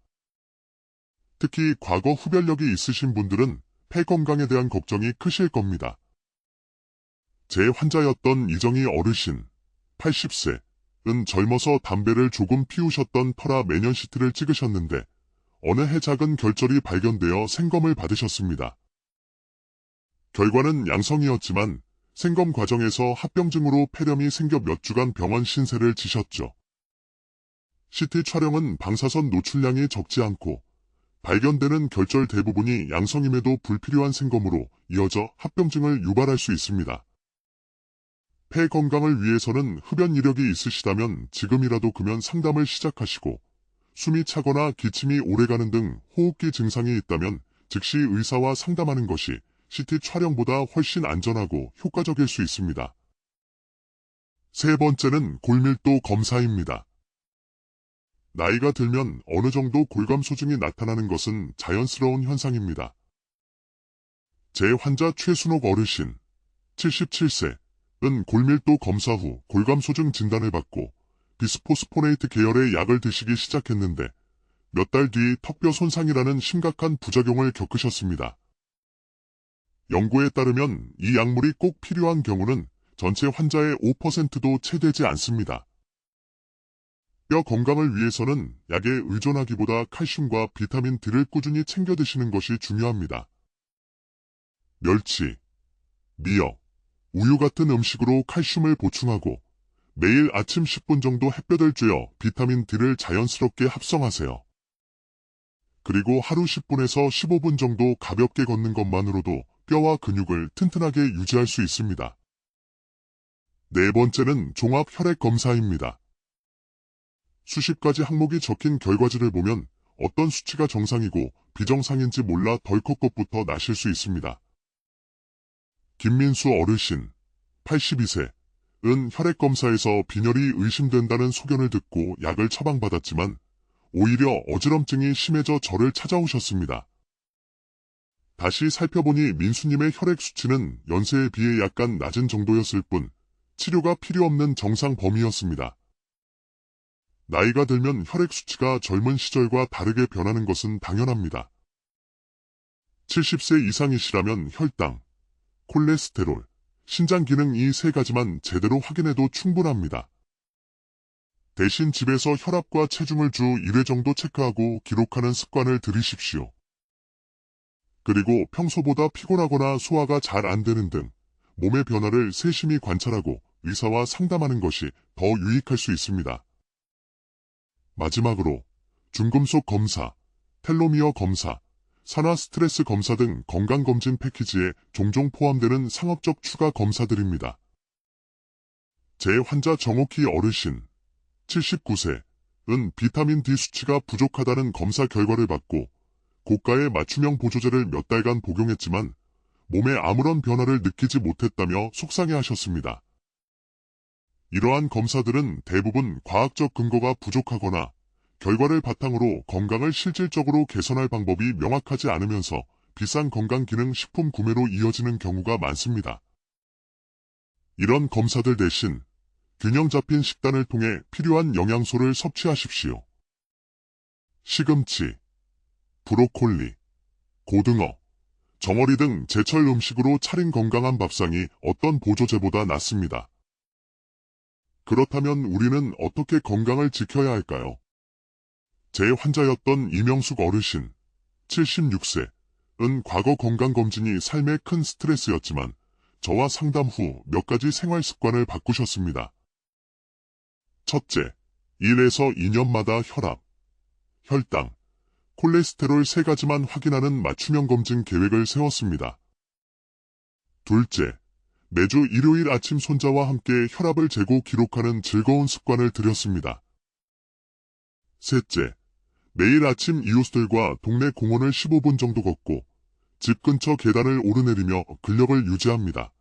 특히 과거 흡연력이 있으신 분들은 폐 건강에 대한 걱정이 크실 겁니다. 제 환자였던 이정희 어르신, 80세, 은 젊어서 담배를 조금 피우셨던 터라 매년 CT를 찍으셨는데 어느 해 작은 결절이 발견되어 생검을 받으셨습니다. 결과는 양성이었지만 생검 과정에서 합병증으로 폐렴이 생겨 몇 주간 병원 신세를 지셨죠. CT 촬영은 방사선 노출량이 적지 않고 발견되는 결절 대부분이 양성임에도 불필요한 생검으로 이어져 합병증을 유발할 수 있습니다. 폐 건강을 위해서는 흡연 이력이 있으시다면 지금이라도 금연 상담을 시작하시고 숨이 차거나 기침이 오래가는 등 호흡기 증상이 있다면 즉시 의사와 상담하는 것이 CT 촬영보다 훨씬 안전하고 효과적일 수 있습니다. 세 번째는 골밀도 검사입니다. 나이가 들면 어느 정도 골감 소증이 나타나는 것은 자연스러운 현상입니다. 제 환자 최순옥 어르신, 77세, 은 골밀도 검사 후 골감 소증 진단을 받고 비스포스포네이트 계열의 약을 드시기 시작했는데 몇 달 뒤 턱뼈 손상이라는 심각한 부작용을 겪으셨습니다. 연구에 따르면 이 약물이 꼭 필요한 경우는 전체 환자의 5%도 채 되지 않습니다. 뼈 건강을 위해서는 약에 의존하기보다 칼슘과 비타민 D를 꾸준히 챙겨 드시는 것이 중요합니다. 멸치, 미역, 우유 같은 음식으로 칼슘을 보충하고 매일 아침 10분 정도 햇볕을 쬐어 비타민 D를 자연스럽게 합성하세요. 그리고 하루 10분에서 15분 정도 가볍게 걷는 것만으로도 뼈와 근육을 튼튼하게 유지할 수 있습니다. 네 번째는 종합 혈액 검사입니다. 수십 가지 항목이 적힌 결과지를 보면 어떤 수치가 정상이고 비정상인지 몰라 덜컥 것부터 나실 수 있습니다. 김민수 어르신, 82세, 은 혈액검사에서 빈혈이 의심된다는 소견을 듣고 약을 처방받았지만 오히려 어지럼증이 심해져 저를 찾아오셨습니다. 다시 살펴보니 민수님의 혈액 수치는 연세에 비해 약간 낮은 정도였을 뿐 치료가 필요 없는 정상 범위였습니다. 나이가 들면 혈액 수치가 젊은 시절과 다르게 변하는 것은 당연합니다. 70세 이상이시라면 혈당, 콜레스테롤, 신장 기능 이 세 가지만 제대로 확인해도 충분합니다. 대신 집에서 혈압과 체중을 주 1회 정도 체크하고 기록하는 습관을 들이십시오. 그리고 평소보다 피곤하거나 소화가 잘 안 되는 등 몸의 변화를 세심히 관찰하고 의사와 상담하는 것이 더 유익할 수 있습니다. 마지막으로 중금속 검사, 텔로미어 검사, 산화 스트레스 검사 등 건강검진 패키지에 종종 포함되는 상업적 추가 검사들입니다. 제 환자 정옥희 어르신, 79세은 비타민 D 수치가 부족하다는 검사 결과를 받고 고가의 맞춤형 보조제를 몇 달간 복용했지만 몸에 아무런 변화를 느끼지 못했다며 속상해하셨습니다. 이러한 검사들은 대부분 과학적 근거가 부족하거나 결과를 바탕으로 건강을 실질적으로 개선할 방법이 명확하지 않으면서 비싼 건강기능식품 구매로 이어지는 경우가 많습니다. 이런 검사들 대신 균형 잡힌 식단을 통해 필요한 영양소를 섭취하십시오. 시금치, 브로콜리, 고등어, 정어리 등 제철 음식으로 차린 건강한 밥상이 어떤 보조제보다 낫습니다. 그렇다면 우리는 어떻게 건강을 지켜야 할까요? 제 환자였던 이명숙 어르신, 76세은 과거 건강검진이 삶의 큰 스트레스였지만 저와 상담 후 몇 가지 생활 습관을 바꾸셨습니다. 첫째, 1에서 2년마다 혈압, 혈당, 콜레스테롤 3가지만 확인하는 맞춤형 검진 계획을 세웠습니다. 둘째, 매주 일요일 아침 손자와 함께 혈압을 재고 기록하는 즐거운 습관을 들였습니다. 셋째, 매일 아침 이웃들과 동네 공원을 15분 정도 걷고 집 근처 계단을 오르내리며 근력을 유지합니다.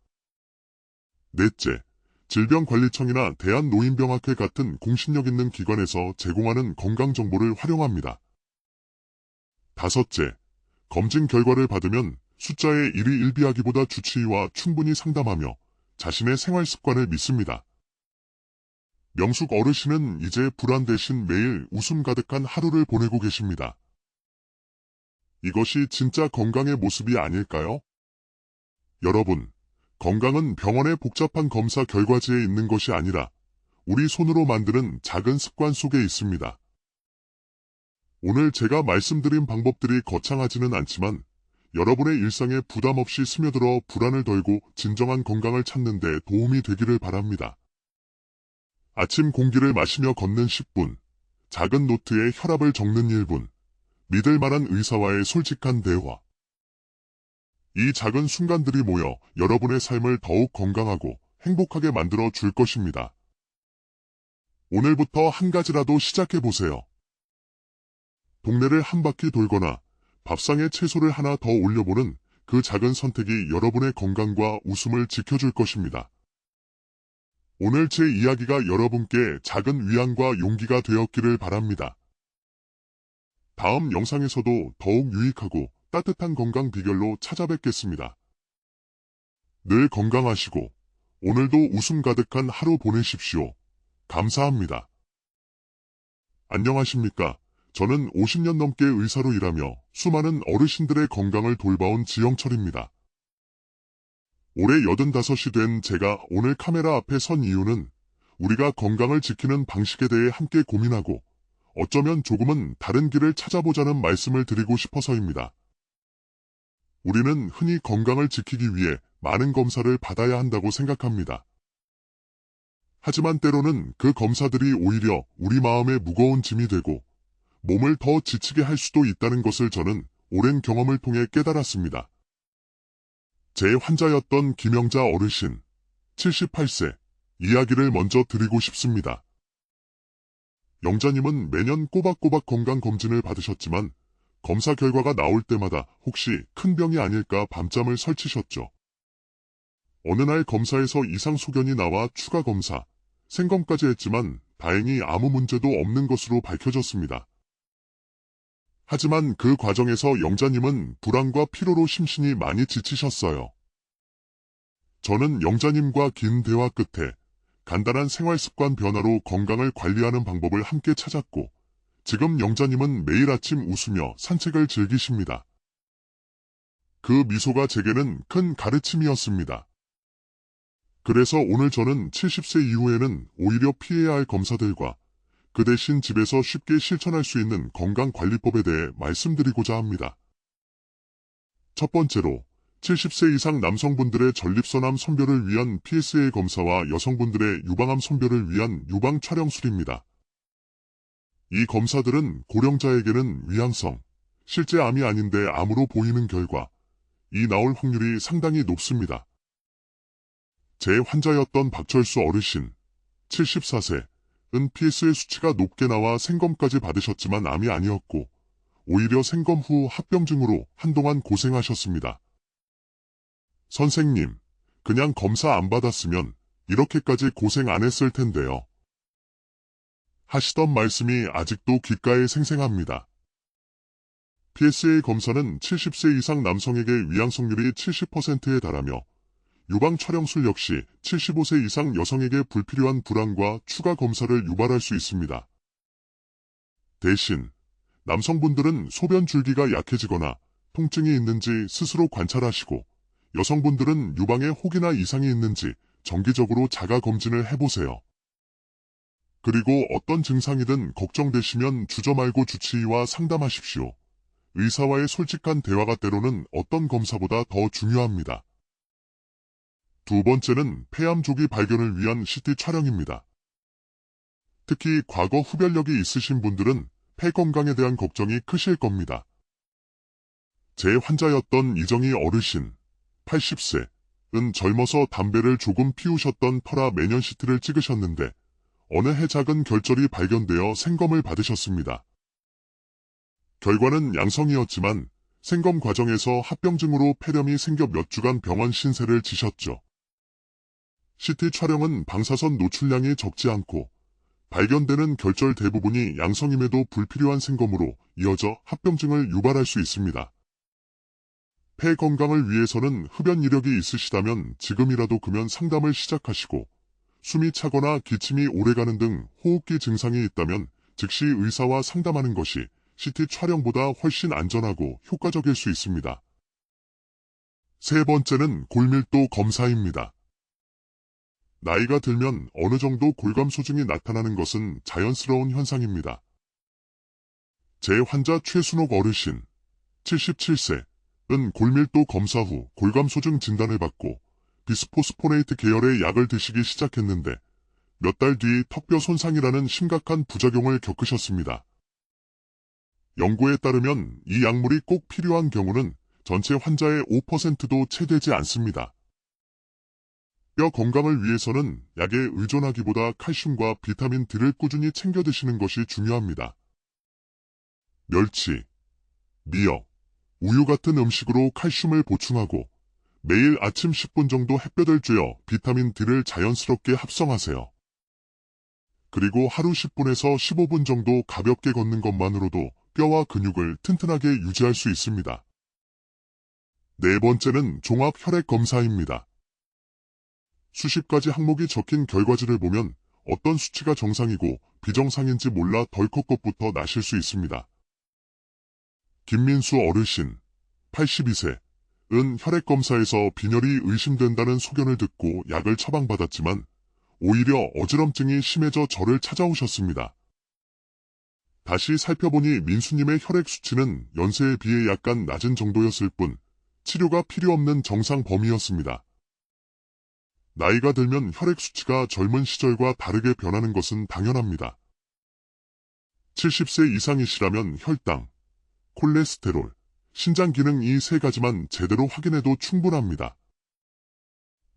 넷째, 질병관리청이나 대한노인병학회 같은 공신력 있는 기관에서 제공하는 건강정보를 활용합니다. 다섯째, 검진 결과를 받으면 숫자에 일희일비하기보다 주치의와 충분히 상담하며 자신의 생활 습관을 믿습니다. 명숙 어르신은 이제 불안 대신 매일 웃음 가득한 하루를 보내고 계십니다. 이것이 진짜 건강의 모습이 아닐까요? 여러분, 건강은 병원의 복잡한 검사 결과지에 있는 것이 아니라 우리 손으로 만드는 작은 습관 속에 있습니다. 오늘 제가 말씀드린 방법들이 거창하지는 않지만 여러분의 일상에 부담 없이 스며들어 불안을 덜고 진정한 건강을 찾는 데 도움이 되기를 바랍니다. 아침 공기를 마시며 걷는 10분, 작은 노트에 혈압을 적는 1분, 믿을 만한 의사와의 솔직한 대화. 이 작은 순간들이 모여 여러분의 삶을 더욱 건강하고 행복하게 만들어 줄 것입니다. 오늘부터 한 가지라도 시작해보세요. 동네를 한 바퀴 돌거나 밥상에 채소를 하나 더 올려보는 그 작은 선택이 여러분의 건강과 웃음을 지켜줄 것입니다. 오늘 제 이야기가 여러분께 작은 위안과 용기가 되었기를 바랍니다. 다음 영상에서도 더욱 유익하고 따뜻한 건강 비결로 찾아뵙겠습니다. 늘 건강하시고 오늘도 웃음 가득한 하루 보내십시오. 감사합니다. 안녕하십니까? 저는 50년 넘게 의사로 일하며 수많은 어르신들의 건강을 돌봐온 지영철입니다. 올해 85이 된 제가 오늘 카메라 앞에 선 이유는 우리가 건강을 지키는 방식에 대해 함께 고민하고 어쩌면 조금은 다른 길을 찾아보자는 말씀을 드리고 싶어서입니다. 우리는 흔히 건강을 지키기 위해 많은 검사를 받아야 한다고 생각합니다. 하지만 때로는 그 검사들이 오히려 우리 마음에 무거운 짐이 되고 몸을 더 지치게 할 수도 있다는 것을 저는 오랜 경험을 통해 깨달았습니다. 제 환자였던 김영자 어르신, 78세, 이야기를 먼저 드리고 싶습니다. 영자님은 매년 꼬박꼬박 건강검진을 받으셨지만 검사 결과가 나올 때마다 혹시 큰 병이 아닐까 밤잠을 설치셨죠. 어느 날 검사에서 이상 소견이 나와 추가 검사, 생검까지 했지만 다행히 아무 문제도 없는 것으로 밝혀졌습니다. 하지만 그 과정에서 영자님은 불안과 피로로 심신이 많이 지치셨어요. 저는 영자님과 긴 대화 끝에 간단한 생활습관 변화로 건강을 관리하는 방법을 함께 찾았고 지금 영자님은 매일 아침 웃으며 산책을 즐기십니다. 그 미소가 제게는 큰 가르침이었습니다. 그래서 오늘 저는 70세 이후에는 오히려 피해야 할 검사들과 그 대신 집에서 쉽게 실천할 수 있는 건강관리법에 대해 말씀드리고자 합니다. 첫 번째로 70세 이상 남성분들의 전립선암 선별을 위한 PSA 검사와 여성분들의 유방암 선별을 위한 유방 촬영술입니다. 이 검사들은 고령자에게는 위양성, 실제 암이 아닌데 암으로 보이는 결과, 이 나올 확률이 상당히 높습니다. 제 환자였던 박철수 어르신, 74세은 PSA 수치가 높게 나와 생검까지 받으셨지만 암이 아니었고, 오히려 생검 후 합병증으로 한동안 고생하셨습니다. 선생님, 그냥 검사 안 받았으면 이렇게까지 고생 안 했을 텐데요. 하시던 말씀이 아직도 귓가에 생생합니다. PSA 검사는 70세 이상 남성에게 위양성률이 70%에 달하며 유방 촬영술 역시 75세 이상 여성에게 불필요한 불안과 추가 검사를 유발할 수 있습니다. 대신 남성분들은 소변 줄기가 약해지거나 통증이 있는지 스스로 관찰하시고 여성분들은 유방에 혹이나 이상이 있는지 정기적으로 자가 검진을 해보세요. 그리고 어떤 증상이든 걱정되시면 주저 말고 주치의와 상담하십시오. 의사와의 솔직한 대화가 때로는 어떤 검사보다 더 중요합니다. 두 번째는 폐암 조기 발견을 위한 CT 촬영입니다. 특히 과거 흡연력이 있으신 분들은 폐 건강에 대한 걱정이 크실 겁니다. 제 환자였던 이정희 어르신, 80세은 젊어서 담배를 조금 피우셨던 터라 매년 CT를 찍으셨는데 어느 해 작은 결절이 발견되어 생검을 받으셨습니다. 결과는 양성이었지만 생검 과정에서 합병증으로 폐렴이 생겨 몇 주간 병원 신세를 지셨죠. CT 촬영은 방사선 노출량이 적지 않고 발견되는 결절 대부분이 양성임에도 불필요한 생검으로 이어져 합병증을 유발할 수 있습니다. 폐 건강을 위해서는 흡연 이력이 있으시다면 지금이라도 금연 상담을 시작하시고 숨이 차거나 기침이 오래가는 등 호흡기 증상이 있다면 즉시 의사와 상담하는 것이 CT 촬영보다 훨씬 안전하고 효과적일 수 있습니다. 세 번째는 골밀도 검사입니다. 나이가 들면 어느 정도 골감 소증이 나타나는 것은 자연스러운 현상입니다. 제 환자 최순옥 어르신, 77세은 골밀도 검사 후 골감 소증 진단을 받고 비스포스포네이트 계열의 약을 드시기 시작했는데 몇 달 뒤 턱뼈 손상이라는 심각한 부작용을 겪으셨습니다. 연구에 따르면 이 약물이 꼭 필요한 경우는 전체 환자의 5%도 채 되지 않습니다. 뼈 건강을 위해서는 약에 의존하기보다 칼슘과 비타민 D를 꾸준히 챙겨 드시는 것이 중요합니다. 멸치, 미역, 우유 같은 음식으로 칼슘을 보충하고 매일 아침 10분 정도 햇볕을 쬐어 비타민 D를 자연스럽게 합성하세요. 그리고 하루 10분에서 15분 정도 가볍게 걷는 것만으로도 뼈와 근육을 튼튼하게 유지할 수 있습니다. 네 번째는 종합 혈액 검사입니다. 수십 가지 항목이 적힌 결과지를 보면 어떤 수치가 정상이고 비정상인지 몰라 덜컥 것부터 나실 수 있습니다. 김민수 어르신, 82세은 혈액검사에서 빈혈이 의심된다는 소견을 듣고 약을 처방받았지만 오히려 어지럼증이 심해져 저를 찾아오셨습니다. 다시 살펴보니 민수님의 혈액 수치는 연세에 비해 약간 낮은 정도였을 뿐 치료가 필요 없는 정상 범위였습니다. 나이가 들면 혈액 수치가 젊은 시절과 다르게 변하는 것은 당연합니다. 70세 이상이시라면 혈당, 콜레스테롤, 신장 기능 이 세 가지만 제대로 확인해도 충분합니다.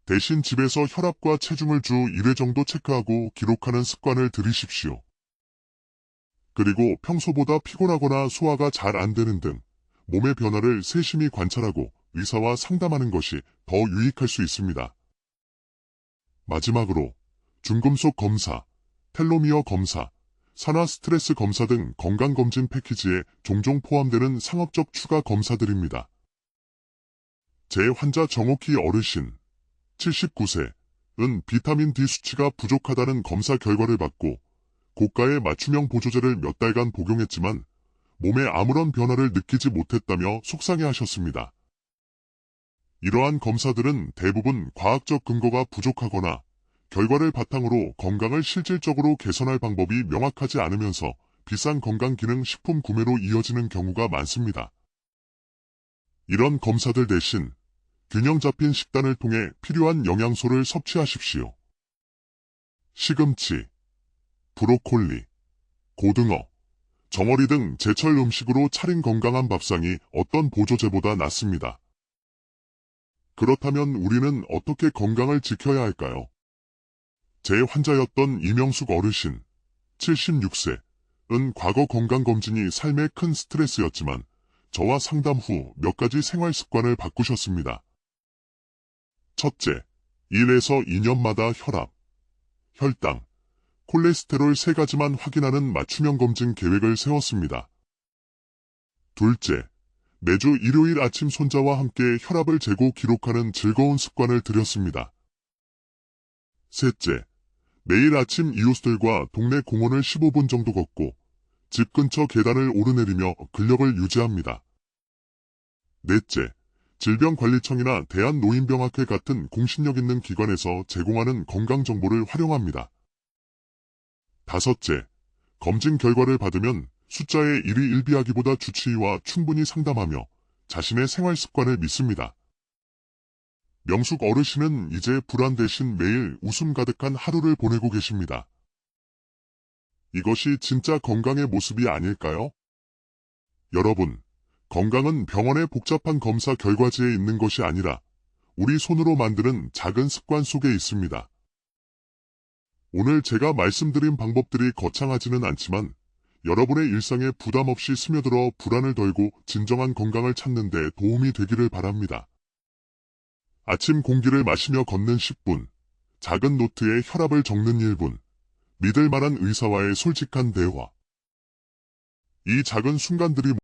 대신 집에서 혈압과 체중을 주 1회 정도 체크하고 기록하는 습관을 들이십시오. 그리고 평소보다 피곤하거나 소화가 잘 안 되는 등 몸의 변화를 세심히 관찰하고 의사와 상담하는 것이 더 유익할 수 있습니다. 마지막으로 중금속 검사, 텔로미어 검사, 산화 스트레스 검사 등 건강검진 패키지에 종종 포함되는 상업적 추가 검사들입니다. 제 환자 정옥희 어르신, 79세은 비타민 D 수치가 부족하다는 검사 결과를 받고 고가의 맞춤형 보조제를 몇 달간 복용했지만 몸에 아무런 변화를 느끼지 못했다며 속상해하셨습니다. 이러한 검사들은 대부분 과학적 근거가 부족하거나 결과를 바탕으로 건강을 실질적으로 개선할 방법이 명확하지 않으면서 비싼 건강기능식품 구매로 이어지는 경우가 많습니다. 이런 검사들 대신 균형 잡힌 식단을 통해 필요한 영양소를 섭취하십시오. 시금치, 브로콜리, 고등어, 정어리 등 제철 음식으로 차린 건강한 밥상이 어떤 보조제보다 낫습니다. 그렇다면 우리는 어떻게 건강을 지켜야 할까요? 제 환자였던 이명숙 어르신, 76세은 과거 건강검진이 삶의 큰 스트레스였지만 저와 상담 후 몇 가지 생활 습관을 바꾸셨습니다. 첫째, 1에서 2년마다 혈압, 혈당, 콜레스테롤 3가지만 확인하는 맞춤형 검진 계획을 세웠습니다. 둘째, 매주 일요일 아침 손자와 함께 혈압을 재고 기록하는 즐거운 습관을 들였습니다. 셋째, 매일 아침 이웃들과 동네 공원을 15분 정도 걷고 집 근처 계단을 오르내리며 근력을 유지합니다. 넷째, 질병관리청이나 대한노인병학회 같은 공신력 있는 기관에서 제공하는 건강정보를 활용합니다. 다섯째, 검진 결과를 받으면 숫자에 일이 일비하기보다 주치의와 충분히 상담하며 자신의 생활 습관을 믿습니다. 명숙 어르신은 이제 불안 대신 매일 웃음 가득한 하루를 보내고 계십니다. 이것이 진짜 건강의 모습이 아닐까요? 여러분, 건강은 병원의 복잡한 검사 결과지에 있는 것이 아니라 우리 손으로 만드는 작은 습관 속에 있습니다. 오늘 제가 말씀드린 방법들이 거창하지는 않지만 여러분의 일상에 부담 없이 스며들어 불안을 덜고 진정한 건강을 찾는 데 도움이 되기를 바랍니다. 아침 공기를 마시며 걷는 10분, 작은 노트에 혈압을 적는 1분, 믿을 만한 의사와의 솔직한 대화. 이 작은 순간들이